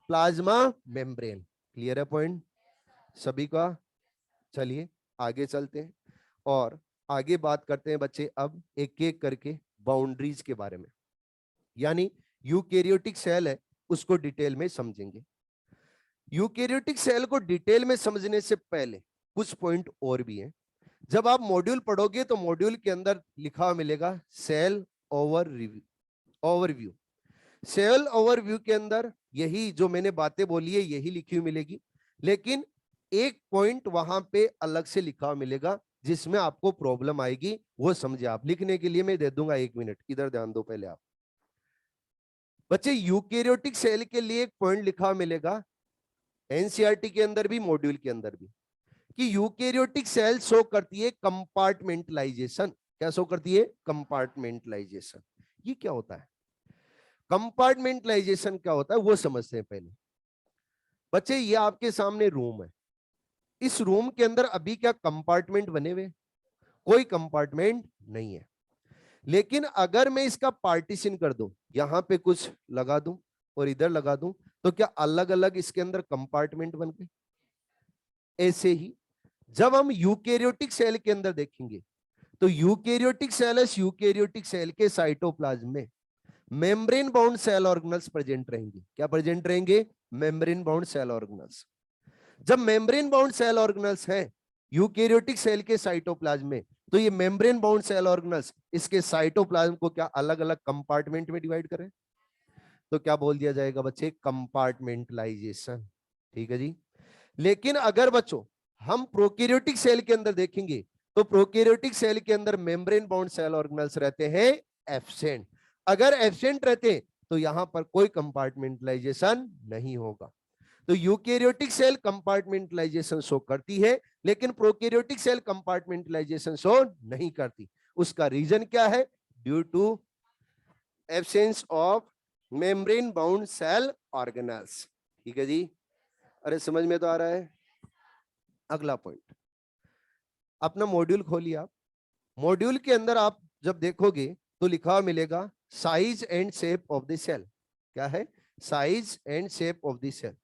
A: plasma membrane. Clear है point सभी का? चलिए आगे चलते हैं और आगे बात करते हैं बच्चे अब एक एक करके बाउंड्रीज के बारे में, यानी यूकेरियोटिक सेल है उसको डिटेल में समझेंगे। यूकेरियोटिक सेल को डिटेल में समझने से पहले कुछ पॉइंट और भी हैं। जब आप मॉड्यूल पढ़ोगे तो मॉड्यूल के अंदर लिखा हुआ मिलेगा सेल ओवरव्यू। सेल ओवरव्यू के अंदर यही जो मैंने बातें बोली है यही लिखी हुई मिलेगी, लेकिन एक पॉइंट वहां पे अलग से लिखा हुआ मिलेगा जिसमें आपको प्रॉब्लम आएगी, वो समझे आप। लिखने के लिए मैं दे दूंगा 1 मिनट, इधर ध्यान दो पहले आप बच्चे। यूकेरियोटिक सेल के लिए एक पॉइंट लिखा हुआ मिलेगा, एनसीईआरटी के अंदर भी मॉड्यूल के अंदर भी, कि यूकेरियोटिक सेल शो करती है कंपार्टमेंटलाइजेशन। क्या शो करती है? कंपार्टमेंटलाइजेशन। ये क्या होता है? कंपार्टमेंटलाइजेशन क्या होता है वो समझते हैं पहले बच्चे। ये आपके सामने रूम है, इस रूम के अंदर अभी क्या कंपार्टमेंट बने हुए? कोई कंपार्टमेंट नहीं है। लेकिन अगर मैं इसका पार्टीशन कर दूं, यहां पे कुछ लगा दूं और इधर लगा दूं, तो क्या अलग अलग इसके अंदर कंपार्टमेंट बन गए? ऐसे ही जब हम यूकेरियोटिक सेल के अंदर देखेंगे तो यूकेरियोटिक सेल यूकेरियोटिक सेल के साइटोप्लाज्म में membrane bound cell organelles present रहेंगे। क्या प्रेजेंट रहेंगे? Membrane bound cell organelles. जब मेम्ब्रेन बाउंड सेल ऑर्गेनल्स हैं यूकेरियोटिक सेल के साइटोप्लाज्म में, तो ये मेम्ब्रेन बाउंड सेल ऑर्गेनल्स इसके साइटोप्लाज्म को क्या अलग अलग कंपार्टमेंट में डिवाइड करें? तो क्या बोल दिया जाएगा बच्चे? कंपार्टमेंटलाइजेशन। ठीक है जी। लेकिन अगर बच्चों हम प्रोकैरियोटिक सेल के अंदर देखेंगे तो प्रोकैरियोटिक सेल के अंदर मेम्ब्रेन बाउंड सेल ऑर्गेनल्स रहते हैं एब्सेंट। अगर एब्सेंट रहते तो यहां पर कोई कंपार्टमेंटलाइजेशन नहीं होगा। तो यूकेरियोटिक सेल कंपार्टमेंटलाइजेशन शो करती है, लेकिन प्रोकैरियोटिक सेल कंपार्टमेंटलाइजेशन शो नहीं करती। उसका रीजन क्या है? Due to absence of membrane bound cell organelles. ठीक है जी, अरे समझ में तो आ रहा है? अगला पॉइंट, अपना मॉड्यूल खोलिए आप। मॉड्यूल के अंदर आप जब देखोगे तो लिखा हुआ मिलेगा size and shape of the cell. क्या है? Size and shape of the cell.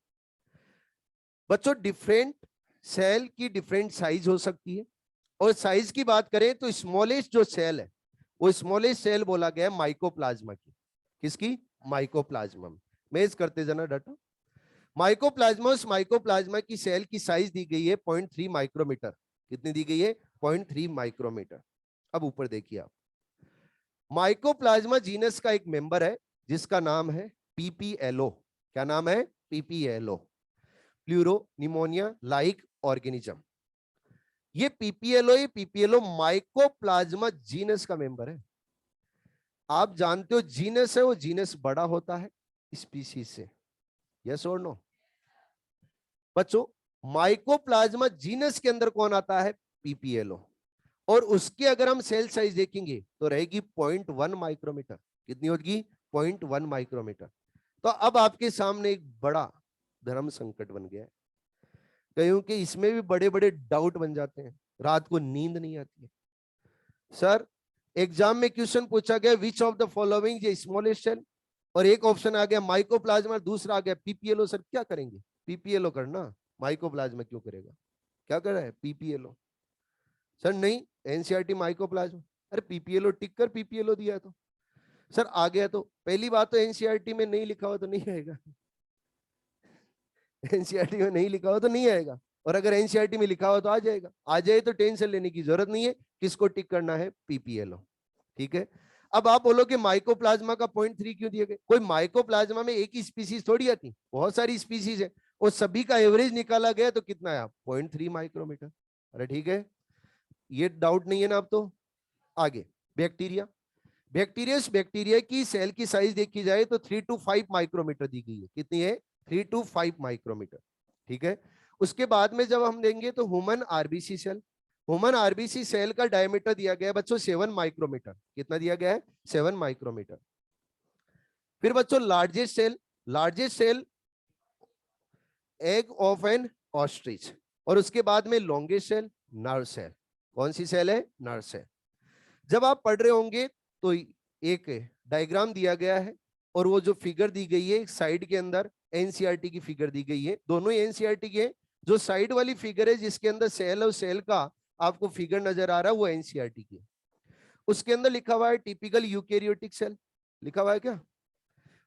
A: बच्चों डिफरेंट सेल की डिफरेंट साइज हो सकती है, और साइज की बात करें तो स्मॉलेस्ट जो सेल है वो स्मॉलेस्ट सेल बोला गया है माइकोप्लाज्मा की। किसकी? माइकोप्लाज्मा। मेज करते जाना डाटा। माइकोप्लाज्मा, उस माइकोप्लाज्मा की सेल की साइज दी गई है 0.3 माइक्रोमीटर। कितनी दी गई है? 0.3 माइक्रोमीटर। अब ऊपर देखिए आप, माइकोप्लाज्मा जीनस का एक मेंबर है जिसका नाम है पीपीएलओ। क्या नाम है? PPLO, pleuro pneumonia like organism. ये पीपीएलओ माइकोप्लाज्मा जीनस का मेंबर है। आप जानते हो जीनस है वो जीनस बड़ा होता है स्पीशीज से, यस और नो? बच्चों माइकोप्लाज्मा जीनस के अंदर कौन आता है? पीपीएलओ। और उसके अगर हम सेल साइज देखेंगे तो रहेगी 0.1 माइक्रोमीटर। कितनी होगी? 0.1 माइक्रोमीटर। तो अब आपके सामने एक बड़ा धर्म संकट बन गया है, क्योंकि इसमें भी बड़े बड़े डाउट बन जाते हैं, रात को नींद नहीं आती है। सर एग्जाम में क्वेश्चन पूछा गया which of the following is smallest cell, और एक ऑप्शन आ गया माइकोप्लाज्मा, दूसरा आ गया पीपीएलओ। सर क्या करेंगे? पीपीएलओ करना, माइकोप्लाज्मा क्यों करेगा? क्या कर रहा है? पीपीएलओ। सर नहीं, एनसीईआरटी माइकोप्लाज्मा। अरे पीपीएलओ टिक कर, पीपीएलओ दिया है तो। सर आ गया तो पहली बात तो एनसीईआरटी में नहीं लिखा हो तो नहीं आएगा। एनसीईआरटी में नहीं लिखा हो तो नहीं आएगा, और अगर एनसीईआरटी में लिखा हो तो आ जाएगा। आ जाए तो टेंशन लेने की जरूरत नहीं है। किसको टिक करना है? पीपीएलओ। ठीक है। अब आप बोलो कि माइकोप्लाज्मा का 0.3 क्यों दिया गया? कोई माइकोप्लाज्मा में एक ही स्पीसीज थोड़ी आती, बहुत सारी स्पीसीज है, और सभी का एवरेज निकाला गया तो कितना आया? 0.3 माइक्रोमीटर। अरे ठीक है, ये डाउट नहीं है ना अब तो। आगे बैक्टीरिया। बैक्टीरिया की सेल की साइज देखी जाए तो 3 to 5 माइक्रोमीटर दी गई है। कितनी है? 3 to 5 माइक्रोमीटर। ठीक है। उसके बाद में जब हम देंगे तो human RBC cell, human RBC cell का डायमीटर दिया गया है बच्चों 7 माइक्रोमीटर। कितना दिया गया है? 7 माइक्रोमीटर। फिर बच्चों largest cell egg of an ostrich, और उसके बाद में लॉन्गेस्ट सेल नर्व सेल। कौन सी सेल है? Nerve cell. जब आप पढ़ रहे होंगे तो एक डायग्राम दिया गया है, और वो जो फिगर दी गई है साइड के अंदर एनसीईआरटी की फिगर दी गई है, दोनों ही एनसीईआरटी के। जो साइड वाली फिगर है जिसके अंदर सेल और सेल का आपको फिगर नजर आ रहा है वो एनसीईआरटी की है। उसके अंदर लिखा हुआ है टिपिकल यूकेरियोटिक सेल, लिखा हुआ है क्या?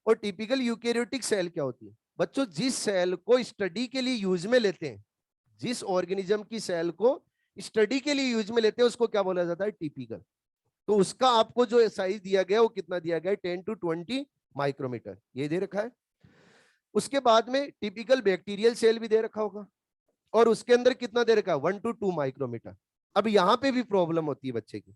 A: और टिपिकल यूकेरियोटिक सेल क्या होती है? बच्चों जिस सेल को स्टडी के लिए यूज में लेते हैं, जिस ऑर्गेनिज्म की सेल को स्टडी के लिए यूज में लेते हैं उसको क्या बोला जाता है? टिपिकल। तो उसका आपको जो साइज दिया गया वो कितना दिया गया है? 10 to 20 माइक्रोमीटर, ये दे रखा है। उसके बाद में टिपिकल बैक्टीरियल सेल भी दे रखा होगा, और उसके अंदर कितना दे रखा है? 1 to 2 माइक्रोमीटर। अब यहां पे भी प्रॉब्लम होती है बच्चे की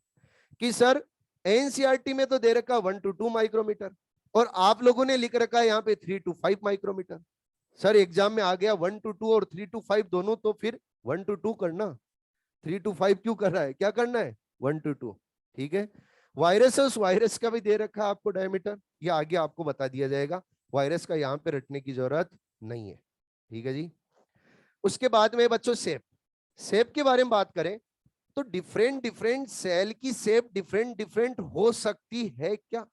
A: कि सर एनसीईआरटी में तो दे रखा है 1 to 2 माइक्रोमीटर, और आप लोगों ने लिख रखा है यहाँ पे 3 to 5 माइक्रोमीटर। सर एग्जाम में आ गया 1 to 2 और 3 to 5 दोनों, तो फिर 1 to 2 करना, 3 to 5 क्यों कर रहा है? क्या करना है? 1 to 2। ठीक है। वायरस का भी दे रखा है आपको डायमीटर, ये आगे आपको बता दिया जाएगा, वायरस का यहाँ पे रटने की जरूरत नहीं है। ठीक है जी। उसके बाद में बच्चों शेप के बारे में बात करें तो डिफरेंट सेल की शेप डिफरेंट हो सकती है क्या?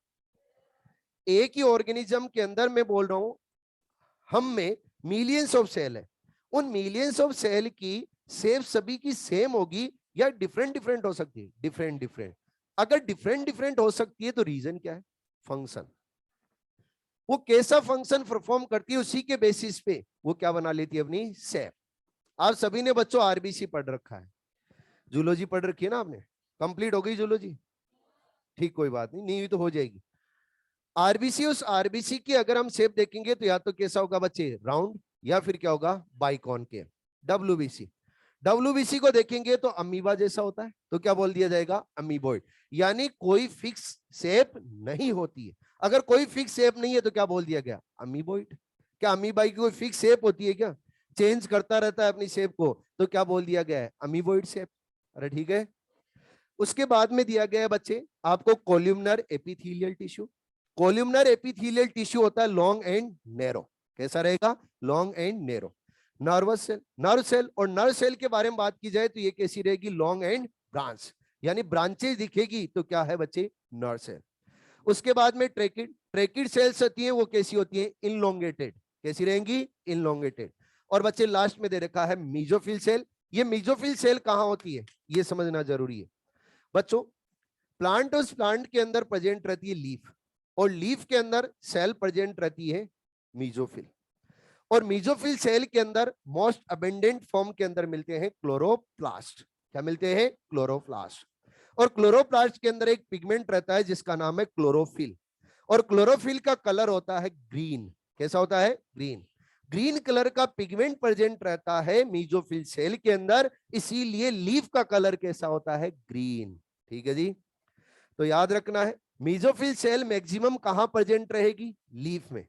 A: एक ही ऑर्गेनिज्म के अंदर मैं बोल रहा हूं, हम में मिलियंस ऑफ सेल है, उन मिलियंस ऑफ सेल की शेप सभी की सेम होगी या डिफरेंट हो सकती है? डिफरेंट। अगर डिफरेंट हो सकती है तो रीजन क्या है? फंक्शन। वो कैसा फंक्शन परफॉर्म करती है उसी के बेसिस पे वो क्या बना लेती है? अपनी शेप। आप सभी ने बच्चों आरबीसी पढ़ रखा है, जूलॉजी पढ़ रखी है ना आपने? कंप्लीट हो गई जूलॉजी? ठीक, कोई बात नहीं, हुई तो हो जाएगी। आरबीसी, उस आरबीसी की अगर हम शेप देखेंगे तो या तो कैसा होगा बच्चे? राउंड, या फिर क्या होगा? बाइकॉनकेव। डब्ल्यूबीसी को देखेंगे तो अमीबा जैसा होता है, तो क्या बोल दिया जाएगा? अमीबॉइड। यानी कोई फिक्स शेप नहीं होती है। अगर कोई फिक्स शेप नहीं है तो क्या बोल दिया गया? अमीबॉइड। क्या अमीबा की कोई फिक्स शेप होती है क्या? चेंज करता रहता है अपनी शेप को, तो क्या बोल दिया गया है? Amoeboid shape. अरे ठीक है। उसके बाद में दिया गया है बच्चे आपको columnar epithelial tissue. Columnar epithelial tissue होता है लॉन्ग एंड नैरो। कैसा रहेगा? Long and narrow. Nervous cell, nerve cell, और नर्व सेल के बारे में बात की जाए तो ये कैसी रहेगी? लॉन्ग एंड ब्रांच, यानी ब्रांचेस दिखेगी तो क्या है बच्चे? Nerve cell. उसके बाद में ट्रेकिड सेल्स होती है, वो कैसी होती है? इनलोंगेटेड। कैसी रहेंगी? इनलोंगेटेड। और बच्चे लास्ट में दे रखा है मीजोफिल सेल। ये मीजोफिल सेल कहां होती है ये समझना जरूरी है बच्चों। प्लांट, उस प्लांट के अंदर प्रेजेंट रहती है लीफ, और लीफ के अंदर सेल प्रेजेंट रहती है मीजोफिल, और मीजोफिल सेल के अंदर मोस्ट अबेंडेंट फॉर्म के अंदर मिलते हैं क्लोरोप्लास्ट। क्या मिलते हैं? क्लोरोप्लास्ट। और क्लोरोप्लास्ट के अंदर एक पिगमेंट रहता है जिसका नाम है क्लोरोफिल, और क्लोरोफिल का कलर होता है ग्रीन। कैसा होता है? ग्रीन। ग्रीन कलर का पिगमेंट प्रेजेंट रहता है मीजोफिल सेल के अंदर, इसीलिए लीफ का कलर कैसा होता है? ग्रीन। ठीक है जी। तो याद रखना है, मीजोफिल सेल मैक्सिमम कहां प्रेजेंट रहेगी? लीफ में।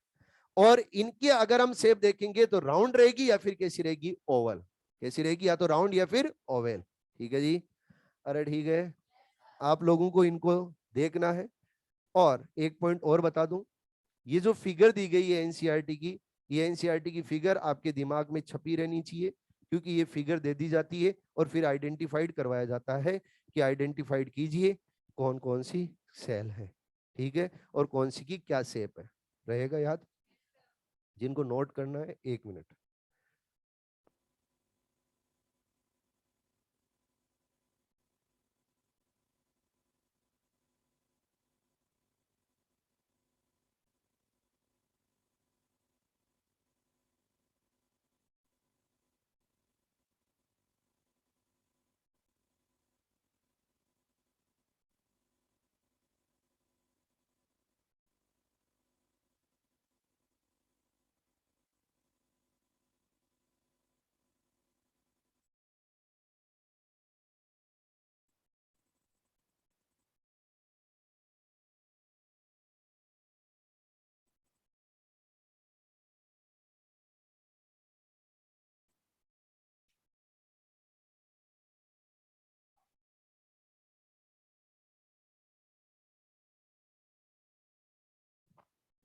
A: और इनके अगर हम शेप देखेंगे तो राउंड रहेगी या फिर कैसी रहेगी, ओवल। कैसी रहेगी, या तो राउंड या फिर ओवल। ठीक है जी, अरे ठीक है, आप लोगों को इनको देखना है। और एक पॉइंट और बता दूं, ये जो फिगर दी गई है एनसीईआरटी की, ये एनसीईआरटी की फिगर आपके दिमाग में छपी रहनी चाहिए, क्योंकि ये फिगर दे दी जाती है और फिर आइडेंटिफाइड करवाया जाता है कि आइडेंटिफाइड कीजिए कौन कौन सी सेल है, ठीक है, और कौन सी की क्या शेप है। रहेगा याद? जिनको नोट करना है 1 मिनट।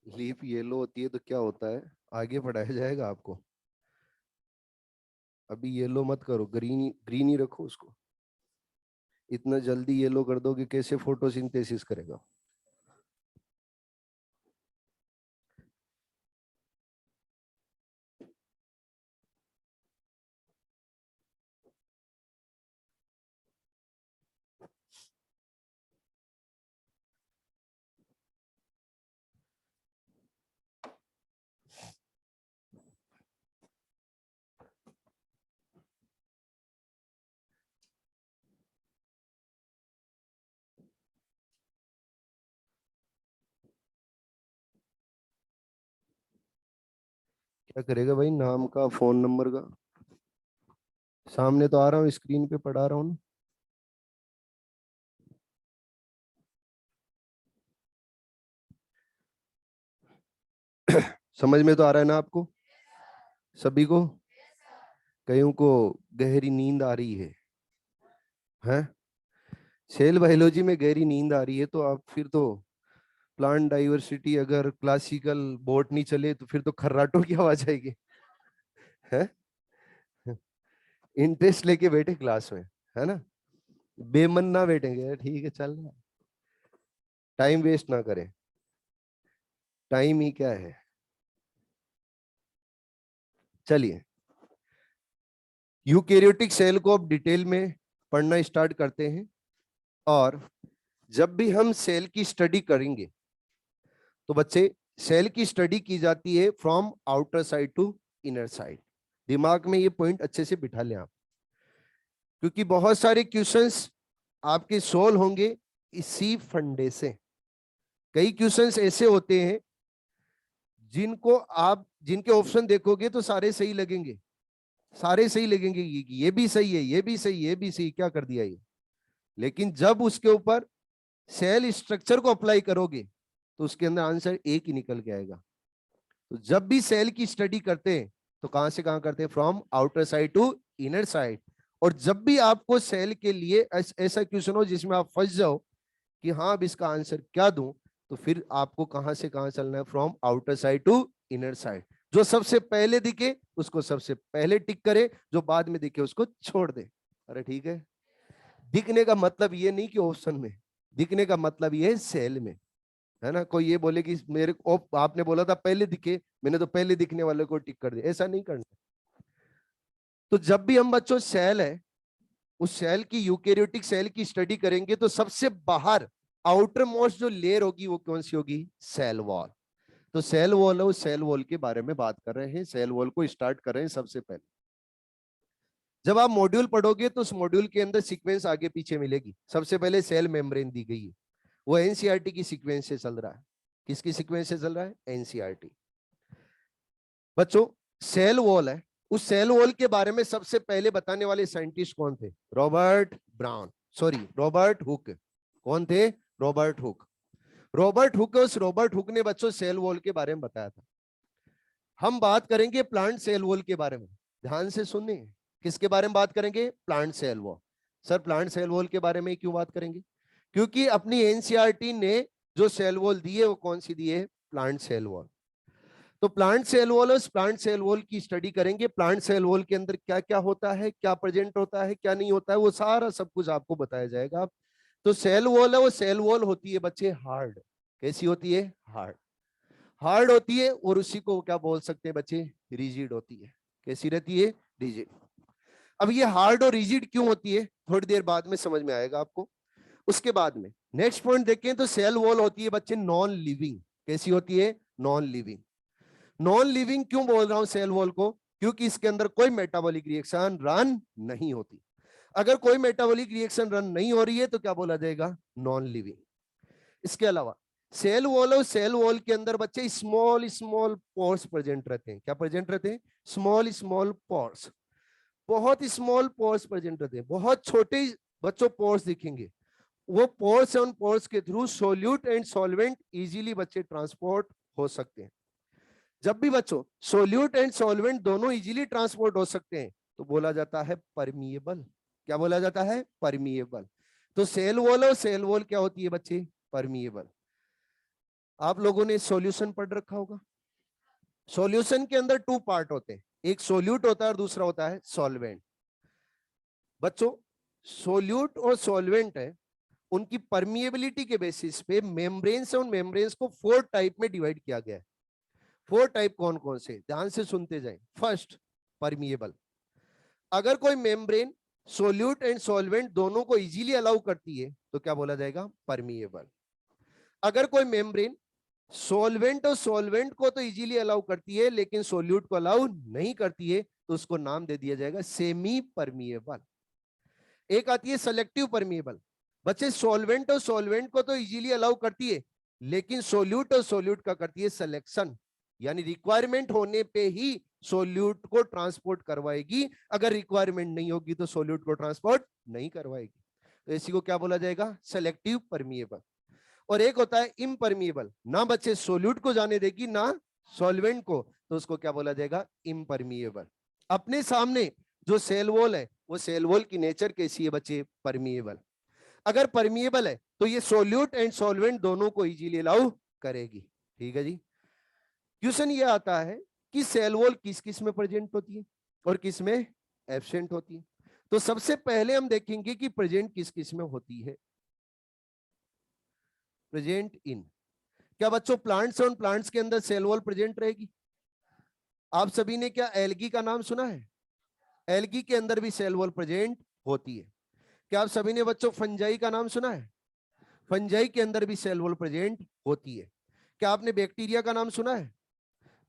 A: लीफ येलो होती है तो क्या होता है, आगे पढ़ाया जाएगा आपको। अभी येलो मत करो, ग्रीन ग्रीन ही रखो उसको। इतना जल्दी येलो कर दोगे कैसे फोटोसिंथेसिस करेगा। क्या करेगा भाई, नाम का फोन नंबर का, सामने तो आ रहा हूँ, स्क्रीन पे पढ़ा रहा हूँ ना। समझ में तो आ रहा है ना आपको सभी को? कईयों को गहरी नींद आ रही है, हैं? सेल बायोलॉजी में गहरी नींद आ रही है तो आप फिर तो प्लांट डाइवर्सिटी, अगर क्लासिकल बॉटनी चले तो फिर तो खर्राटों की आवाज आएगी, है? इंटरेस्ट लेके बैठे क्लास में, है ना? बेमन ना बैठेंगे, ठीक है, चल रहा, टाइम वेस्ट ना करें, टाइम ही क्या है। चलिए, यूकेरियोटिक सेल को अब डिटेल में पढ़ना स्टार्ट करते हैं। और जब भी हम सेल की स्टडी करेंगे तो बच्चे, सेल की स्टडी की जाती है from outer side to inner side. दिमाग में ये पॉइंट अच्छे से बिठा लें आप, क्योंकि बहुत सारे क्वेश्चंस आपके सोल्व होंगे इसी फंडे से। कई क्वेश्चंस ऐसे होते हैं जिनको आप, जिनके ऑप्शन देखोगे तो सारे सही लगेंगे, सारे सही लगेंगे, ये भी सही है, ये भी सही, ये भी सही, क्या कर दिया ये। लेकिन जब उसके ऊपर सेल स्ट्रक्चर को अप्लाई करोगे तो उसके अंदर आंसर एक ही निकल के आएगा। तो जब भी सेल की स्टडी करते हैं तो कहां से कहां करते हैं, from outer side to inner side. और जब भी आपको सेल के लिए ऐसा क्वेश्चन हो जिसमें आप फंस जाओ कि हाँ अब इसका आंसर क्या दूं, तो फिर आपको कहां से कहां चलना है, from outer side to inner side. जो सबसे पहले दिखे उसको सबसे पहले टिक करे, जो बाद में दिखे उसको छोड़ दे। अरे ठीक है, दिखने का मतलब ये नहीं कि ऑप्शन में, दिखने का मतलब ये है सेल में, है ना? कोई ये बोले कि मेरे को आपने बोला था पहले दिखे, मैंने तो पहले दिखने वाले को टिक कर दिया, ऐसा नहीं करना। तो जब भी हम बच्चों सेल है, उस सेल की, यूकेरियोटिक सेल की स्टडी करेंगे तो सबसे बाहर आउटर मोस्ट जो लेयर होगी वो कौन सी होगी, सेल वॉल। तो सेल वॉल है, उस सेल वॉल के बारे में बात कर रहे हैं, सेल वॉल को स्टार्ट कर रहे हैं सबसे पहले। जब आप मॉड्यूल पढ़ोगे तो उस मॉड्यूल के अंदर सीक्वेंस आगे पीछे मिलेगी। सबसे पहले सेल मेम्ब्रेन दी गई है, वो एनसीईआरटी की सीक्वेंस से चल रहा है। किसकी सीक्वेंस से चल रहा है, एनसीईआरटी। बच्चों, सेल वॉल है, उस सेल वॉल के बारे में सबसे पहले बताने वाले साइंटिस्ट कौन थे, Robert brown, sorry Robert Hooke. कौन थे, रॉबर्ट हुक। रॉबर्ट हुक, उस रॉबर्ट हुक ने बच्चों सेल वॉल के बारे में बताया था। हम बात करेंगे प्लांट सेल वॉल के बारे में, ध्यान से सुनिए। किसके बारे में बात करेंगे? Plant cell wall. Sir plant cell wall के बारे में क्यों बात करेंगे? क्योंकि अपनी एनसीईआरटी ने जो सेल वॉल दी है वो कौन सी दी है? Plant cell wall. तो plant cell wall, plant cell wall की स्टडी करेंगे। प्लांट सेल वॉल के अंदर क्या क्या होता है, क्या प्रेजेंट होता है, क्या नहीं होता है, वो सारा सब कुछ आपको बताया जाएगा। तो सेल वॉल है, वो सेल वॉल होती है बच्चे हार्ड। कैसी होती है? हार्ड। हार्ड होती है और उसी को क्या बोल सकते हैं बच्चे? रिजिड होती है। कैसी रहती है? रिजिड। अब ये हार्ड और रिजिड क्यों होती है थोड़ी देर बाद में समझ में आएगा आपको। उसके बाद में नेक्स्ट पॉइंट देखें तो सेल वॉल होती है बच्चे नॉन लिविंग। कैसी होती है? Non living. नॉन लिविंग क्यों बोल रहा हूं सेल वॉल को? क्योंकि इसके अंदर कोई मेटाबॉलिक रिएक्शन रन नहीं होती। अगर कोई मेटाबॉलिक रिएक्शन रन नहीं हो रही है तो क्या बोला जाएगा? Non living. इसके अलावा सेल वॉल और सेल वॉल के अंदर बच्चे स्मॉल स्मॉल पोर्स प्रेजेंट रहते हैं। क्या प्रेजेंट रहते हैं? Small small pores. बहुत स्मॉल पोर्स प्रेजेंट रहते हैं, बहुत छोटे बच्चों पोर्स दिखेंगे। वो पोर्स है, उन पोर्स के through solute and solvent easily बच्चे ट्रांसपोर्ट हो सकते हैं। जब भी बच्चों सोल्यूट एंड सॉल्वेंट दोनों इजीली ट्रांसपोर्ट हो सकते हैं तो बोला जाता है परमिएबल। क्या बोला जाता है? परमिएबल। तो सेल वॉल और सेल वॉल क्या होती है बच्चे? परमिएबल। आप लोगों ने सॉल्यूशन पढ़ रखा होगा। सॉल्यूशन के अंदर टू पार्ट होते हैं, एक सोल्यूट होता है और दूसरा होता है सॉल्वेंट। बच्चों सोल्यूट और सॉल्वेंट है, उनकी परमिएबिलिटी के बेसिस पे मेम्ब्रेन से उन मेम्ब्रेन्स को 4 टाइप में डिवाइड किया गया है। 4 टाइप कौन कौन से? ध्यान से सुनते जाएं। First, permeable. अगर कोई मेम्ब्रेन सोल्यूट एंड सॉल्वेंट दोनों को इजीली अलाउ करती है तो क्या बोला जाएगा? परमिएबल। अगर कोई मेम्ब्रेन सॉल्वेंट और सॉल्वेंट को तो इजीली अलाउ करती है लेकिन सोल्यूट को अलाउ नहीं करती है तो उसको नाम दे दिया जाएगा सेमी परमिएबल। एक आती है सेलेक्टिव परमिएबल। बच्चे सॉल्वेंट और सॉल्वेंट को तो इजीली अलाउ करती है लेकिन सोल्यूट और सोल्यूट का करती है सिलेक्शन, यानी रिक्वायरमेंट होने पे ही सोल्यूट को ट्रांसपोर्ट करवाएगी, अगर रिक्वायरमेंट नहीं होगी तो सोल्यूट को ट्रांसपोर्ट नहीं करवाएगी। तो इसी को क्या बोला जाएगा? Selective permeable. और एक होता है इम्परमिएबल, ना बच्चे सोल्यूट को जाने देगी ना सॉल्वेंट को, तो उसको क्या बोला जाएगा? इम्परमिएबल। अपने सामने जो सेल वॉल है वो सेल वॉल की नेचर कैसी है बच्चे? परमिएबल। अगर परमिएबल है तो ये सोल्यूट एंड सॉल्वेंट दोनों को इजीली अलाउ करेगी। ठीक है जी। क्वेश्चन ये आता है कि सेल वॉल किस किस में प्रेजेंट होती है और किस में एब्सेंट होती है। तो सबसे पहले हम देखेंगे कि प्रेजेंट किस किस में होती है। प्रेजेंट इन, क्या बच्चों प्लांट्स और प्लांट्स के अंदर सेल वॉल प्रेजेंट रहेगी? आप सभी ने क्या एल्गी का नाम सुना है? एल्गी के अंदर भी सेल वॉल प्रेजेंट होती है। क्या आप सभी ने बच्चों फंजाई का नाम सुना है? फंजाई के अंदर भी सेल वॉल प्रेजेंट होती है। क्या आपने बैक्टीरिया का नाम सुना है?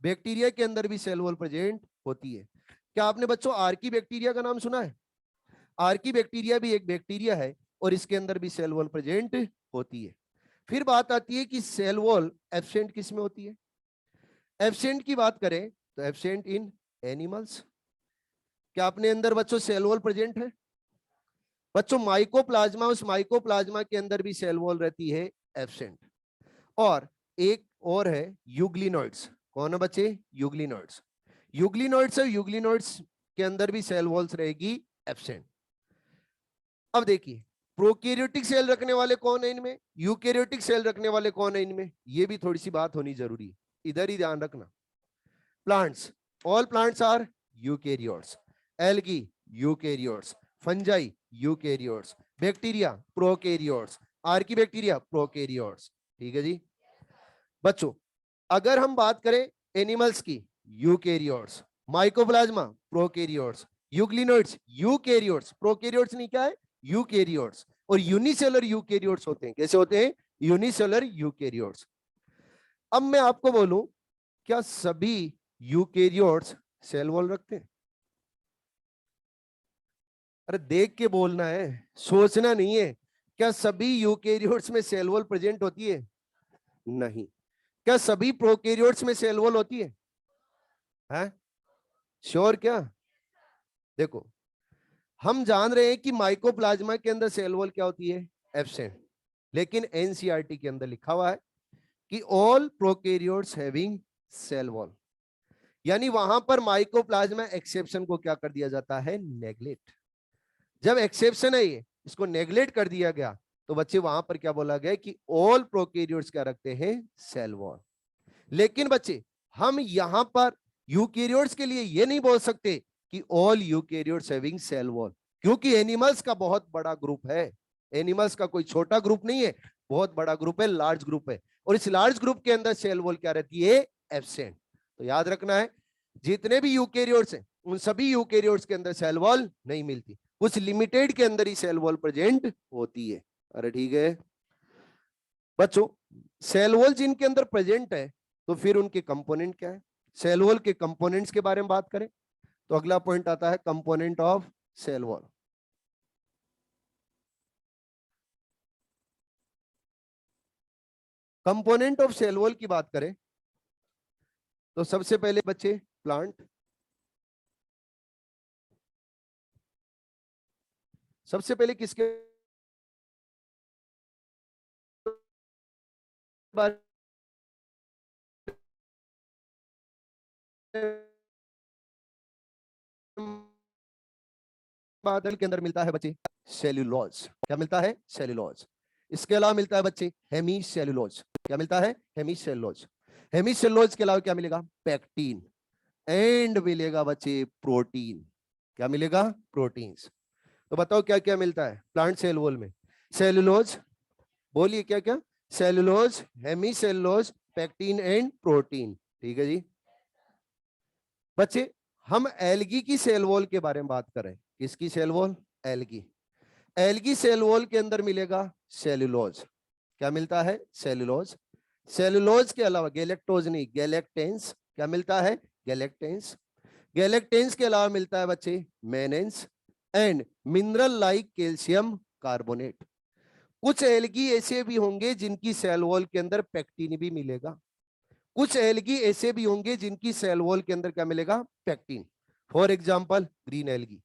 A: बैक्टीरिया के अंदर भी सेल वॉल प्रेजेंट होती है। क्या आपने बच्चों आर्की बैक्टीरिया का नाम सुना है? आर्की बैक्टीरिया भी एक बैक्टीरिया है और इसके अंदर भी सेल वॉल प्रेजेंट होती है। फिर बात आती है कि सेल वॉल एब्सेंट किस में होती है। एब्सेंट की बात करें तो एब्सेंट इन एनिमल्स। क्या अपने अंदर बच्चों सेल वॉल प्रेजेंट है? बच्चों माइकोप्लाज्मा, उस माइकोप्लाज्मा के अंदर भी सेल वॉल रहती है एब्सेंट। और एक और है यूग्लिनोइड्स। कौन है बच्चे? यूग्लिनोइड्स। यूग्लिनोइड्स और यूग्लिनोइड्स के अंदर भी सेल वॉल्स रहेगी एब्सेंट। अब देखिए प्रोकैरियोटिक सेल रखने वाले कौन है इनमें, यूकैरियोटिक सेल रखने वाले कौन है इनमें, ये भी थोड़ी सी बात होनी जरूरी है, इधर ही ध्यान रखना। Plants, all plants are eukaryotes. Algae eukaryotes, fungi eukaryotes, bacteria prokaryotes, archaebacteria prokaryotes. ठीक है जी। बच्चों अगर हम बात करें एनिमल्स की, eukaryotes, mycoplasma prokaryotes, euglenoids eukaryotes, prokaryotes नहीं क्या है? यूकैरियोट्स। और यूनिसेलुलर यूकैरियोट्स होते हैं। कैसे होते हैं? Unicellular eukaryotes. अब मैं आपको बोलूं, क्या सभी यूकैरियोट्स सेल वॉल रखते हैं? अरे देख के बोलना है, सोचना नहीं है। क्या सभी यूकैरियोट्स में सेल वॉल प्रेजेंट होती है? नहीं। क्या सभी प्रोकैरियोट्स में सेल वॉल होती है? श्योर? क्या देखो, हम जान रहे हैं कि माइकोप्लाज्मा के अंदर सेल वॉल क्या होती है? एब्सेंट। लेकिन एनसीईआरटी के अंदर लिखा हुआ है कि all prokaryotes having cell wall. यानी वहां पर माइकोप्लाज्मा एक्सेप्शन को क्या कर दिया जाता है, नेग्लेक्ट। जब एक्सेप्शन है ये, इसको नेग्लेक्ट कर दिया गया, तो बच्चे वहां पर क्या बोला गया कि ऑल प्रोकैरियोट्स क्या रखते हैं, सेल वॉल। लेकिन बच्चे हम यहां पर यूकैरियोट्स के लिए ये नहीं बोल सकते कि all eukaryotes having cell wall, क्योंकि एनिमल्स का बहुत बड़ा ग्रुप है। एनिमल्स का कोई छोटा ग्रुप नहीं है, बहुत बड़ा ग्रुप है, लार्ज ग्रुप है। और इस लार्ज ग्रुप के अंदर सेल वॉल क्या रहती है, एब्सेंट। तो याद रखना है, जितने भी यूकैरियोट्स हैं उन सभी यूकैरियोट्स के अंदर सेल वॉल नहीं मिलती, कुछ लिमिटेड के अंदर ही सेल वॉल प्रेजेंट होती है। अरे ठीक है बच्चों, सेल वॉल जिनके अंदर प्रेजेंट है तो फिर उनके कंपोनेंट क्या है। सेल वॉल के कंपोनेंट्स के बारे में बात करें तो अगला पॉइंट आता है component of cell wall. Component of cell wall की बात करें तो सबसे पहले बच्चे प्लांट, सबसे पहले किसके बारे बादल के अंदर मिलता है बच्चे, सेल्यूलोज। क्या मिलता है, सेल्यूलोज। इसके अलावा मिलता है बच्चे हेमी सेल्यूलोज। क्या मिलता है, हेमी सेल्यूलोज। हेमी सेल्यूलोज के अलावा क्या मिलेगा, पैक्टीन। एंड मिलेगा बच्चे प्रोटीन। क्या मिलेगा, प्रोटीन्स। तो बताओ क्या क्या मिलता है प्लांट सेल वॉल में, सेल्यूलोज, बोलिए क्या क्या, cellulose, hemicellulose, pectin and protein. ठीक है जी बच्चे, हम एल्गी की सेल वॉल के बारे में बात करें। किसकी cell wall, algae. Algae cell wall के अंदर मिलेगा सेल्यूलोज। क्या मिलता है, सेल्यूलोज। सेल्यूलोज के अलावा गैलेक्टोज नहीं, गैलेक्टेंस। क्या मिलता है, गैलेक्टेंस। गैलेक्टेंस के अलावा मिलता है बच्चे मेनेंस and mineral like calcium carbonate. कुछ एल्गी ऐसे भी होंगे जिनकी सेल वॉल के अंदर पेक्टिन भी मिलेगा। कुछ एल्गी ऐसे भी होंगे जिनकी सेल वॉल के अंदर क्या मिलेगा, pectin. For example green algae.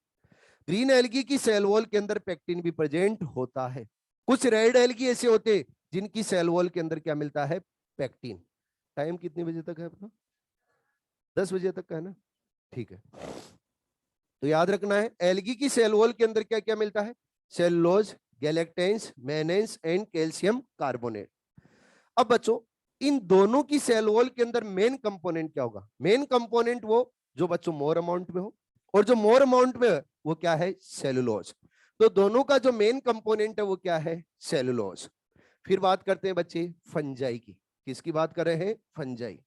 A: Green algae की सेल वॉल के अंदर पेक्टिन भी प्रेजेंट होता है। कुछ रेड एल्गी ऐसे होते जिनकी सेल वॉल के अंदर क्या मिलता है, पेक्टिन। टाइम कितने बजे तक है अपना, 10 बजे तक का है ना, ठीक है। तो याद रखना है एल्गी की सेल वॉल के अंदर क्या क्या मिलता है, cellulose, galactans, mannans and calcium carbonate. अब बच्चों इन दोनों की सेल वॉल के अंदर मेन कंपोनेंट क्या होगा, मेन कंपोनेंट वो जो बच्चों मोर अमाउंट में हो, और जो मोर अमाउंट में वो क्या है, सेलुलोज। तो दोनों का जो मेन कंपोनेंट है वो क्या है, सेलुलोज। फिर बात करते हैं बच्चे फंजाई की। किसकी बात कर रहे हैं, फंजाई।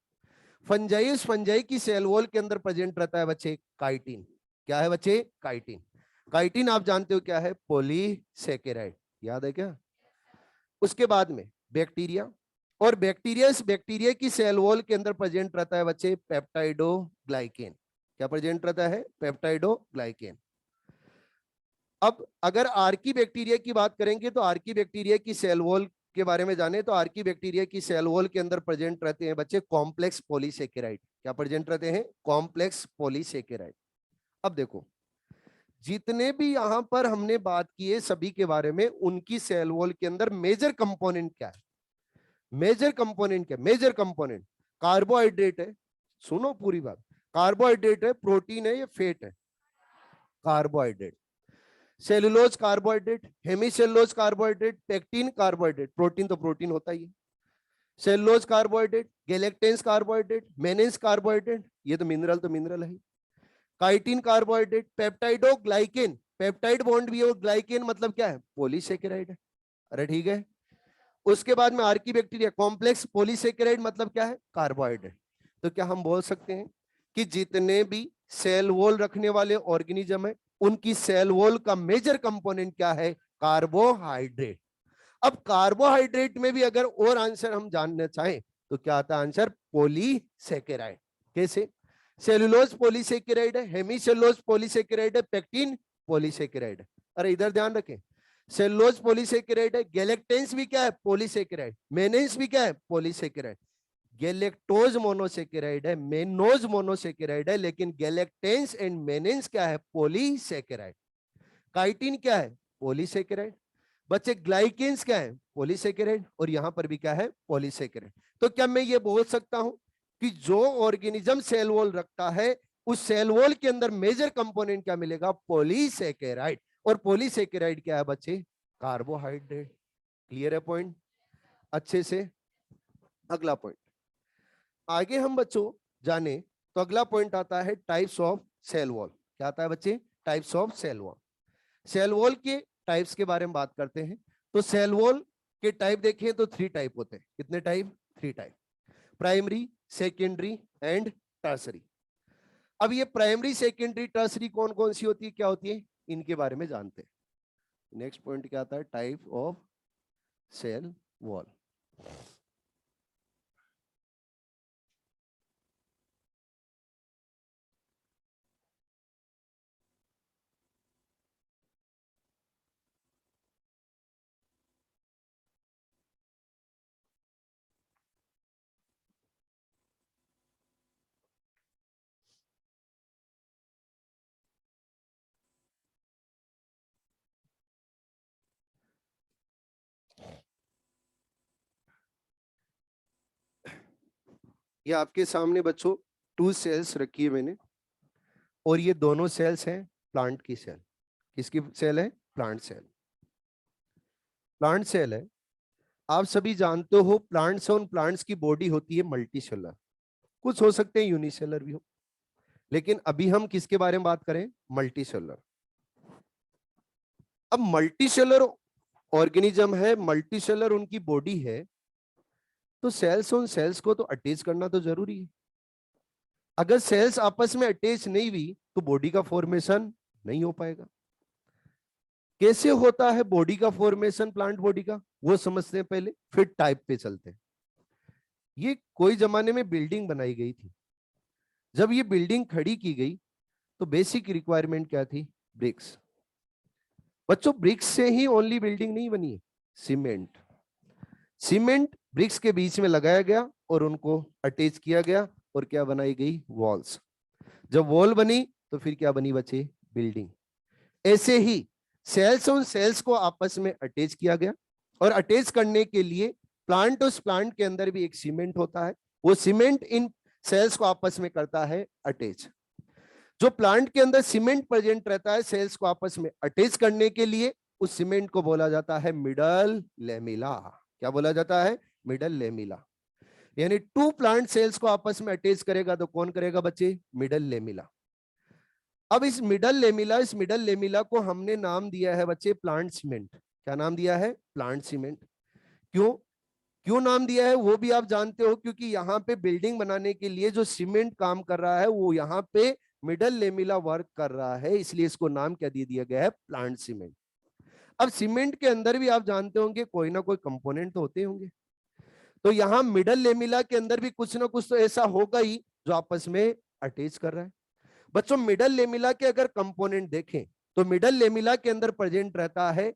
A: फंजाई, उस फंजाई की सेल वॉल के अंदर प्रेजेंट रहता है बच्चे काइटिन। क्या है बच्चे, काइटिन। काइटिन आप जानते हो क्या है, पॉलीसेकेराइड। याद है क्या। उसके बाद में बैक्टीरिया, और बैक्टीरिया, इस बैक्टीरिया की सेल वॉल के अंदर प्रेजेंट रहता है बच्चे पेप्टाइडोग्लाइकेन। क्या प्रेजेंट रहता है, पेप्टाइडोग्लाइकेन। अब अगर आर्की बैक्टीरिया की बात करेंगे तो आर्की बैक्टीरिया की सेल वॉल के बारे में जाने तो आर्की बैक्टीरिया की सेल वॉल के अंदर प्रेजेंट रहते हैं बच्चे कॉम्प्लेक्स पॉलीसेकेराइड। क्या प्रेजेंट रहते हैं, कॉम्प्लेक्स पॉलीसेकेराइड। अब देखो जितने भी यहां पर हमने बात की है सभी के बारे में, उनकी सेल वॉल के अंदर मेजर कंपोनेंट क्या है, मेजर कंपोनेंट क्या, मेजर कंपोनेंट कार्बोहाइड्रेट है। सुनो पूरी बात, कार्बोहाइड्रेट है, प्रोटीन है, या फैट है, carbohydrate. Cellulose carbohydrate, hemicellulose carbohydrate, pectin carbohydrate, protein तो प्रोटीन होता ही है, cellulose carbohydrate, galactans carbohydrate, mannans carbohydrate, ये तो मिनरल है। Chitin carbohydrate, peptidoglycan, peptide bond भी है, और ग्लाइकेन मतलब क्या है, पॉलीसेकेराइड है। अरे ठीक है। उसके बाद में आर्की बैक्टीरिया, कॉम्प्लेक्स पॉलीसेकेराइड मतलब क्या है, कार्बोहाइड्रेट। तो क्या हम बोल सकते हैं कि जितने भी सेल वॉल रखने वाले ऑर्गेनिज्म है उनकी सेल वॉल का मेजर कंपोनेंट क्या है, कार्बोहाइड्रेट। अब कार्बोहाइड्रेट में भी अगर और आंसर हम जानना चाहें तो क्या आता है आंसर, पॉलीसेकेराइड। कैसे, सेलुलोज पॉलीसेकेराइड है, हेमीसेलुलोज पॉलीसेकेराइड है, पेक्टिन पॉलीसेकेराइड है। अरे इधर ध्यान रखें, सेलुलोज पॉलीसेकेराइड है, गैलेक्टेंस भी क्या है, पॉलीसेकेराइड, मेनेंस भी क्या है, पॉलीसेकेराइड। गैलेक्टोज मोनोसेकेराइड है, मेनोज मोनोसेकेराइड है, लेकिन गैलेक्टेंस एंड मेनेंस क्या है, पॉलीसेकेराइड। काइटिन क्या है, पॉलीसेकेराइड। बच्चे ग्लाइकेन्स क्या है, पॉलीसेकेराइड, और यहां पर भी क्या है, पॉलीसेकेराइड। तो क्या मैं ये बोल सकता हूं कि जो ऑर्गेनिज्म सेल वॉल रखता है उस सेल वॉल के अंदर मेजर कंपोनेंट क्या मिलेगा, पॉलीसेकेराइड। और पॉलीसेकेराइड क्या है बच्चे, कार्बोहाइड्रेट। क्लियर है पॉइंट अच्छे से। अगला पॉइंट आगे हम बच्चों जाने तो अगला पॉइंट आता है टाइप्स ऑफ सेल वॉल। क्या आता है बच्चे, types of cell wall. Cell wall के टाइप्स के बारे में बात करते हैं। तो सेल वॉल के टाइप देखें तो 3 टाइप होते हैं। कितने type, 3 type, primary, secondary and tertiary. अब ये प्राइमरी, सेकेंडरी, टर्सरी कौन कौन सी होती है, क्या होती है, इनके बारे में जानते हैं। नेक्स्ट पॉइंट क्या आता है, टाइप ऑफ सेल वॉल। ये आपके सामने बच्चों 2 सेल्स रखी है मैंने, और ये दोनों सेल्स हैं प्लांट की सेल। किसकी सेल है, प्लांट सेल। प्लांट सेल है। आप सभी जानते हो प्लांट्स और प्लांट्स की बॉडी होती है मल्टी सेलर, कुछ हो सकते हैं यूनिसेलर भी हो, लेकिन अभी हम किसके बारे में बात करें, मल्टी सेलर। अब मल्टी सेलर ऑर्गेनिज्म है, मल्टी सेलर उनकी बॉडी है, तो सेल्स उन सेल्स को तो अटैच करना तो जरूरी है। अगर सेल्स आपस में अटैच नहीं हुई तो बॉडी का फॉर्मेशन नहीं हो पाएगा। कैसे होता है बॉडी का फॉर्मेशन, प्लांट बॉडी का, वो समझते हैं पहले, फिर टाइप पे चलते हैं। ये कोई जमाने में बिल्डिंग बनाई गई थी। जब ये बिल्डिंग खड़ी की गई तो बेसिक रिक्वायरमेंट क्या थी, ब्रिक्स। बच्चों ब्रिक्स से ही ओनली बिल्डिंग नहीं बनी है, सीमेंट। सीमेंट ब्रिक्स के बीच में लगाया गया और उनको अटैच किया गया, और क्या बनाई गई, वॉल्स। जब वॉल बनी तो फिर क्या बनी बच्चे, बिल्डिंग। ऐसे ही सेल्स उन सेल्स को आपस में अटैच किया गया, और अटैच करने के लिए प्लांट, उस प्लांट के अंदर भी एक सीमेंट होता है, वो सीमेंट इन सेल्स को आपस में करता है अटैच। जो प्लांट के अंदर सीमेंट प्रेजेंट रहता है सेल्स को आपस में अटैच करने के लिए, उस सीमेंट को बोला जाता है मिडल लेमिला। क्या बोला जाता है, मिडल लेमिला। यानी 2 प्लांट सेल्स को आपस में अटैच करेगा तो कौन करेगा बच्चे, मिडल लेमिला। अब इस मिडल लेमिला को हमने नाम दिया है बच्चे प्लांट सीमेंट। क्या नाम दिया है, प्लांट सीमेंट। क्यों, क्यों नाम दिया है वो भी आप जानते हो, क्योंकि यहाँ पे बिल्डिंग बनाने के लिए जो सीमेंट काम कर रहा है वो यहाँ पे मिडल लेमिला वर्क कर रहा है, इसलिए इसको नाम क्या दे दिया गया है, प्लांट सीमेंट। अब सीमेंट के अंदर भी आप जानते होंगे कोई ना कोई कंपोनेंट तो होते होंगे, तो यहाँ मिडल लेमिला के अंदर भी कुछ ना कुछ तो ऐसा होगा ही जो आपस में अटैच कर रहा है। बच्चों मिडल लेमिला के अगर कंपोनेंट देखें तो मिडल लेमिला के अंदर प्रेजेंट रहता है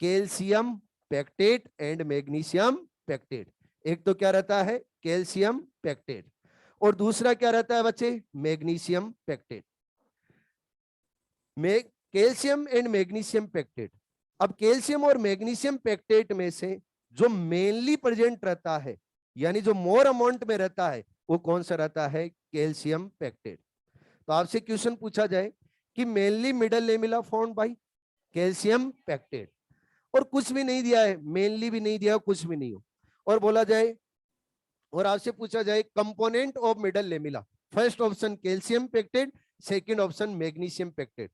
A: calcium pectate and magnesium pectate. एक तो क्या रहता है, कैल्शियम पेक्टेट, और दूसरा क्या रहता है बच्चे, magnesium pectate. Calcium and magnesium pectate. अब कैल्शियम और मैग्नीशियम पेक्टेट में से जो मेनली प्रेजेंट रहता है, यानी जो मोर अमाउंट में रहता है, वो कौन सा रहता है, कैल्शियम पेक्टेट। तो आपसे क्वेश्चन पूछा जाए कि mainly middle lamella found by calcium pectate, और कुछ भी नहीं दिया है, मेनली भी नहीं दिया, कुछ भी नहीं हो, और बोला जाए, और आपसे पूछा जाए component of middle lamella, first option calcium pectate, second option magnesium pectate.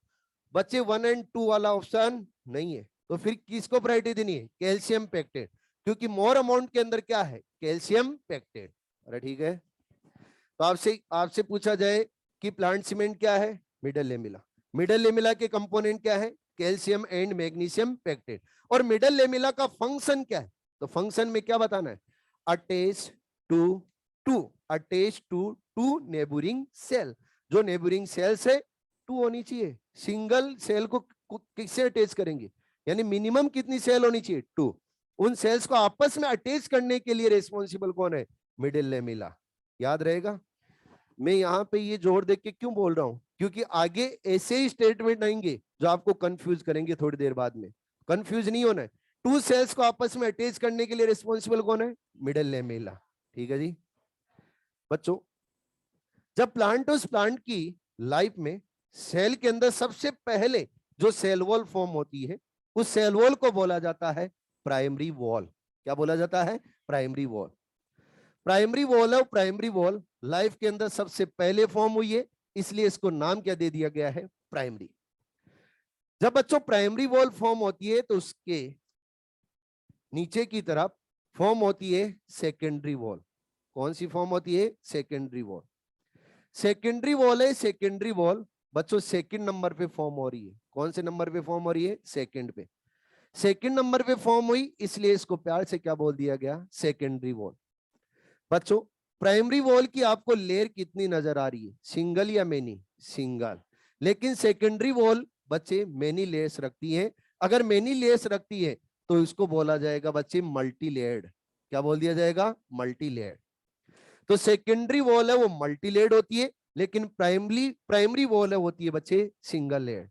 A: बच्चे 1 और 2 वाला ऑप्शन नहीं है, तो फिर किसको प्रायोरिटी देनी है, कैल्शियम पेक्टेट, क्योंकि मोर अमाउंट के अंदर क्या है, कैल्शियम पेक्टेट। अरे ठीक है। तो आपसे आपसे पूछा जाए कि प्लांट सीमेंट क्या है, मिडल लेमिला। मिडल लेमिला के कंपोनेंट क्या है, कैल्शियम एंड मैग्नीशियम पेक्टेट। और मिडल लेमिला का फंक्शन क्या है, तो फंक्शन में क्या बताना है, attach to two, attach to two neighbouring cell. जो नेबरिंग सेल से 2 होनी चाहिए। सिंगल सेल को किससे अटैच करेंगे, यानी मिनिमम कितनी सेल होनी चाहिए, 2। उन सेल्स को आपस में अटैच करने के लिए रिस्पॉन्सिबल कौन है, मिडिल लेमिला। याद रहेगा। मैं यहाँ पे ये जोर देख के क्यों बोल रहा हूं, क्योंकि आगे ऐसे ही स्टेटमेंट आएंगे जो आपको कंफ्यूज करेंगे थोड़ी देर बाद में। कंफ्यूज नहीं होना है। 2 सेल्स को आपस में अटैच करने के लिए रिस्पॉन्सिबल कौन है, मिडिल लेमिला। ठीक है जी बच्चों, जब प्लांट उस प्लांट की लाइफ में सेल के अंदर सबसे पहले जो सेल वॉल फॉर्म होती है, उस सेल वॉल को बोला जाता है प्राइमरी वॉल। क्या बोला जाता है? Primary wall. प्राइमरी वॉल है, प्राइमरी वॉल लाइफ के अंदर सबसे पहले फॉर्म हुई है, इसलिए इसको नाम क्या दे दिया गया है? प्राइमरी। जब बच्चों प्राइमरी वॉल फॉर्म होती है तो उसके नीचे की तरफ फॉर्म होती है सेकेंडरी वॉल। कौन सी फॉर्म होती है? Secondary wall. सेकेंडरी वॉल है, सेकेंडरी वॉल बच्चों सेकंड नंबर पे फॉर्म हो रही है। कौन से नंबर पे फॉर्म हो रही है? सेकंड पे। सेकंड नंबर पे फॉर्म हुई, इसलिए इसको प्यार से क्या बोल दिया गया? Secondary wall. बच्चों प्राइमरी वॉल की आपको लेयर कितनी नजर आ रही है? सिंगल या मेनी? सिंगल। लेकिन सेकेंडरी वॉल बच्चे मेनी लेयर्स रखती है। अगर मेनी लेयर्स रखती है तो इसको बोला जाएगा बच्चे मल्टी लेयर्ड। क्या बोल दिया जाएगा? Multi layered. तो सेकेंडरी वॉल है वो मल्टी लेयर्ड होती है, लेकिन प्राइमरी वॉल है होती है बच्चे सिंगल लेयर्ड।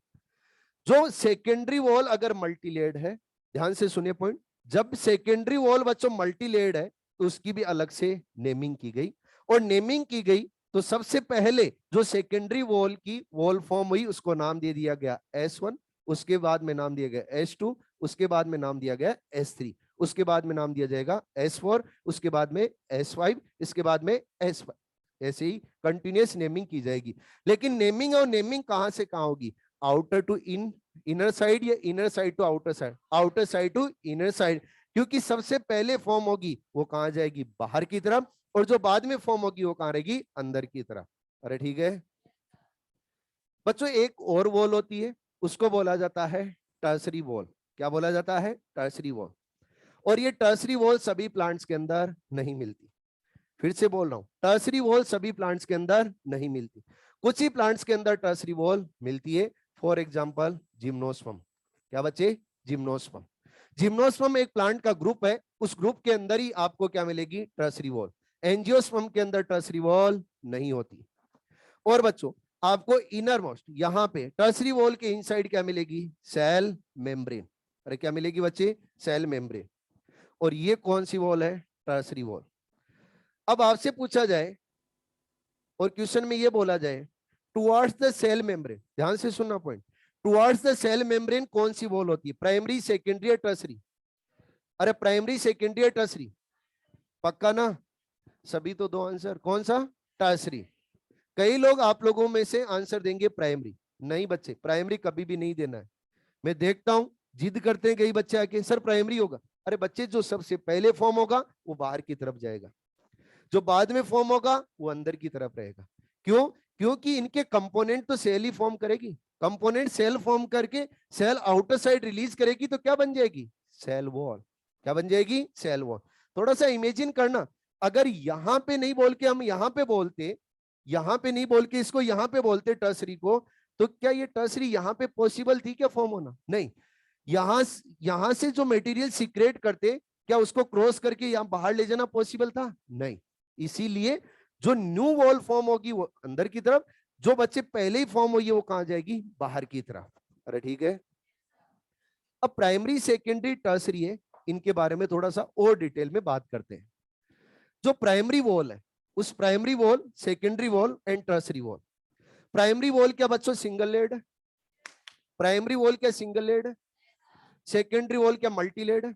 A: जो सेकेंडरी वॉल अगर मल्टी लेयर्ड है, ध्यान से सुनिए पॉइंट, जब सेकेंडरी वॉल बच्चों मल्टी लेयर्ड है तो उसकी भी अलग से नेमिंग की गई, और नेमिंग की गई तो सबसे पहले जो सेकेंडरी वॉल की वॉल फॉर्म हुई उसको नाम दे दिया गया S1, उसके बाद में नाम दिया गया S2, उसके बाद में नाम दिया गया S3, उसके बाद में नाम दिया जाएगा S4, उसके बाद में S5, इसके बाद में S5। ऐसे ही कंटिन्यूस नेमिंग की जाएगी। लेकिन नेमिंग और नेमिंग कहां से कहां होगी? आउटर टू इनर साइड या inner side to outer side? Outer side to inner side, क्योंकि सबसे पहले फॉर्म होगी वो कहां जाएगी? बाहर की तरफ, और जो बाद में फॉर्म होगी वो कहां रहेगी? अंदर की तरफ। अरे ठीक है बच्चों, एक और वॉल होती है, उसको बोला जाता है टर्सरी वॉल। क्या बोला जाता है? Tertiary wall. और ये टर्सरी वॉल सभी प्लांट्स के अंदर नहीं मिलती। फिर से बोल रहा हूं, टर्सरी वॉल सभी प्लांट्स के अंदर नहीं मिलती, कुछ ही प्लांट्स के अंदर टर्सरी वॉल मिलती है। For example gymnosperm. क्या बच्चे? जिम्नोस्पर्म। जिम्नोस्पर्म एक प्लांट का ग्रुप है, उस ग्रुप के अंदर ही आपको क्या मिलेगी? Tertiary wall. एंजियोस्पर्म के अंदर टर्सरी वॉल नहीं होती। और बच्चों आपको इनर मोस्ट यहां पे टर्सरी वॉल के इनसाइड क्या मिलेगी? Cell membrane. अरे क्या मिलेगी बच्चे? Cell membrane. और ये कौन सी वॉल है? Tertiary wall. अब आपसे पूछा जाए और क्वेश्चन में ये बोला जाए टुवर्ड्स द सेल मेम्ब्रेन, ध्यान से सुनना point, towards the cell membrane कौन सी वॉल होती है? प्राइमरी, सेकेंडरी या टर्सरी? अरे प्राइमरी, सेकेंडरी या टर्सरी? पक्का ना? सभी तो दो आंसर, कौन सा? टर्सरी। कई लोग आप लोगों में से आंसर देंगे प्राइमरी। नहीं बच्चे, प्राइमरी कभी भी नहीं देना है। मैं देखता हूं जिद करते हैं कई बच्चे आके, सर प्राइमरी होगा। अरे बच्चे जो सबसे पहले फॉर्म होगा वो बाहर की तरफ जाएगा, जो बाद में फॉर्म होगा वो अंदर की तरफ रहेगा। क्यों? क्योंकि इनके कंपोनेंट तो सेल ही फॉर्म करेगी। कंपोनेंट सेल फॉर्म करके सेल आउटर साइड रिलीज करेगी तो क्या बन जाएगी? Cell wall. क्या बन जाएगी? Cell wall. थोड़ा सा इमेजिन करना, अगर यहां पे नहीं बोल के हम यहां पे बोलते, यहां पे नहीं बोल के इसको यहां पे बोलते टर्सरी को, तो क्या ये टर्सरी यहां पे पॉसिबल थी क्या फॉर्म होना? नहीं। यहां यहां से जो मटेरियल सीक्रेट करते, क्या उसको क्रॉस करके यहां बाहर ले जाना पॉसिबल था? नहीं। इसीलिए जो न्यू वॉल फॉर्म होगी वो अंदर की तरफ, जो बच्चे पहले ही फॉर्म हुई है वो कहां जाएगी? बाहर की तरफ। अरे ठीक है, अब प्राइमरी, सेकेंडरी, टर्सरी है, इनके बारे में थोड़ा सा और डिटेल में बात करते हैं। जो प्राइमरी वॉल है, उस primary wall, secondary wall and tertiary wall. Primary wall क्या बच्चों? सिंगल लेड है। प्राइमरी वॉल क्या? सिंगल लेड है। सेकेंडरी वॉल क्या? मल्टी लेड है।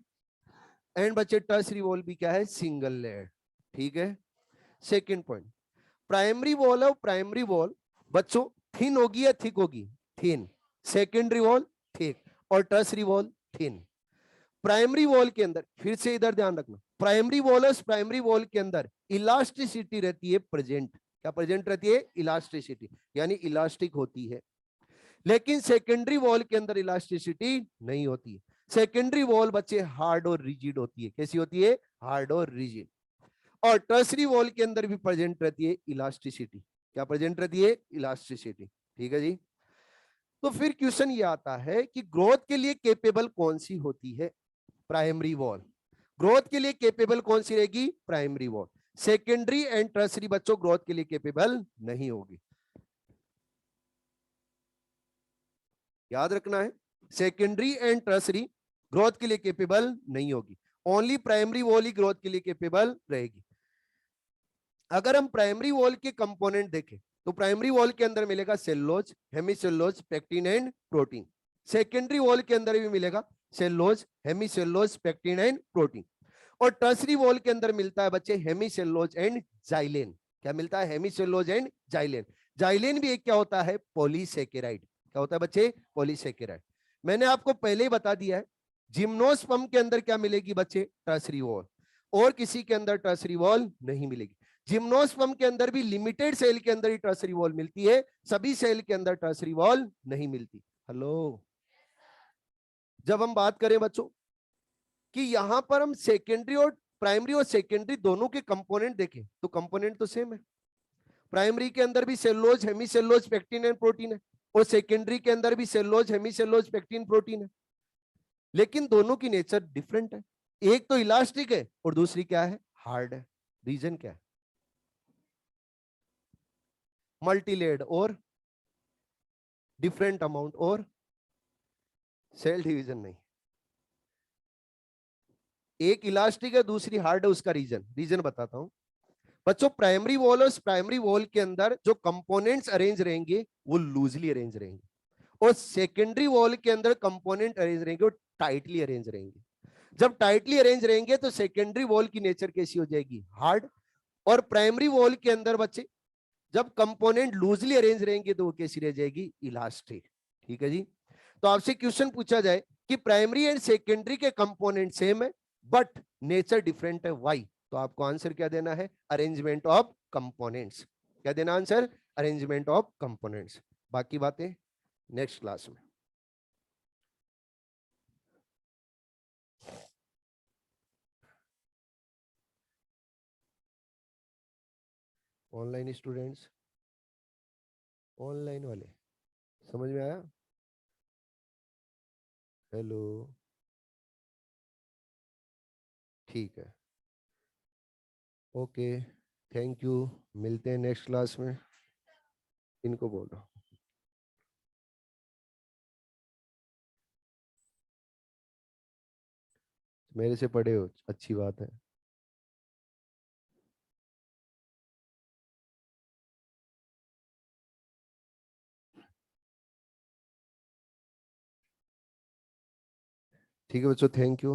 A: एंड बच्चे टर्सरी वॉल भी क्या है? Single layered. ठीक है। सेकेंड पॉइंट, प्राइमरी वॉल है, प्राइमरी वॉल बच्चों थिन होगी या थिक होगी? थिन। सेकेंडरी वॉल थिक, और tertiary wall thin. Primary wall के अंदर, फिर से इधर ध्यान रखना, प्राइमरी वॉल है, प्राइमरी वॉल के अंदर इलास्टिसिटी रहती है प्रेजेंट। क्या प्रेजेंट रहती है? इलास्टिसिटी, यानी इलास्टिक होती है। लेकिन सेकेंडरी वॉल के अंदर इलास्टिसिटी नहीं होती है। सेकेंडरी वॉल बच्चे हार्ड और रिजिड होती है। कैसी होती है? हार्ड और रिजिड। और टर्सरी वॉल के अंदर भी प्रेजेंट रहती है इलास्टिसिटी। क्या प्रेजेंट रहती है? इलास्टिसिटी। ठीक है जी। तो फिर क्वेश्चन ये आता है कि ग्रोथ के लिए कैपेबल कौन सी होती है? Primary wall. ग्रोथ के लिए कैपेबल कौन सी रहेगी? Primary wall. Secondary and tertiary बच्चों ग्रोथ के लिए कैपेबल नहीं होगी। याद रखना है, सेकेंडरी एंड टर्सरी ग्रोथ के लिए कैपेबल नहीं होगी। ओनली प्राइमरी वॉल ही ग्रोथ के लिए कैपेबल रहेगी। अगर हम प्राइमरी वॉल के कंपोनेंट देखें तो प्राइमरी वॉल के अंदर मिलेगा cellulose, hemicellulose, pectin and protein. Secondary wall के अंदर भी मिलेगा cellulose, hemicellulose, pectin and protein. और टर्सरी वॉल के अंदर मिलता है बच्चे हेमीसेलुलोज एंड जाइलेन। क्या मिलता है? Hemicellulose and जाइलेन। जाइलेन भी एक क्या होता है? पॉलीसेकेराइड। क्या होता है बच्चे? पॉलीसेकेराइड। मैंने आपको पहले ही बता दिया है जिम्नोस्पर्म के अंदर क्या मिलेगी बच्चे? Tertiary wall. और किसी के अंदर टर्सरी वॉल नहीं मिलेगी। जिम्नोस्पर्म के अंदर भी लिमिटेड सेल के अंदर ही टर्सरी वॉल मिलती है, सभी सेल के अंदर टर्सरी वॉल नहीं मिलती। हेलो, जब हम बात करें बच्चों कि यहां पर हम सेकेंडरी और प्राइमरी और सेकेंडरी दोनों के कंपोनेंट देखें तो कंपोनेंट तो सेम है। प्राइमरी के अंदर भी cellulose, hemicellulose, pectin and protein है, और सेकेंडरी के अंदर भी सेलुलोज, हेमीसेलुलोज, पेक्टिन, प्रोटीन है। लेकिन दोनों की नेचर डिफरेंट है। एक तो इलास्टिक है और दूसरी क्या है? हार्ड है। रीजन क्या है? मल्टीलेड और डिफरेंट अमाउंट और सेल डिवीजन नहीं। एक इलास्टिक है, दूसरी हार्ड है। उसका रीजन बताता हूं बच्चों। प्राइमरी वॉल और प्राइमरी वॉल के अंदर जो कंपोनेंट्स अरेंज रहेंगे वो लूजली अरेंज रहेंगे, और सेकेंडरी वॉल के अंदर कंपोनेंट अरेंज रहेंगे वो टाइटली अरेंज रहेंगे। जब टाइटली अरेंज रहेंगे तो सेकेंडरी वॉल की नेचर कैसी हो जाएगी? हार्ड। और प्राइमरी वॉल के अंदर बच्चे जब कंपोनेंट लूजली अरेंज रहेंगे तो वो कैसी रह जाएगी? इलास्टिक। ठीक है जी। तो आपसे क्वेश्चन पूछा जाए कि प्राइमरी एंड सेकेंडरी के कंपोनेंट सेम है बट नेचर डिफरेंट है, व्हाई? तो आपको आंसर क्या देना है? Arrangement of components. क्या देना आंसर? Arrangement of components. बाकी बातें नेक्स्ट क्लास में। ऑनलाइन स्टूडेंट्स, ऑनलाइन वाले, समझ में आया? हेलो, ठीक है, ओके, थैंक यू। मिलते हैं नेक्स्ट क्लास में। इनको बोलो, मेरे से पढ़े हो, अच्छी बात है। ठीक है बच्चों, थैंक यू।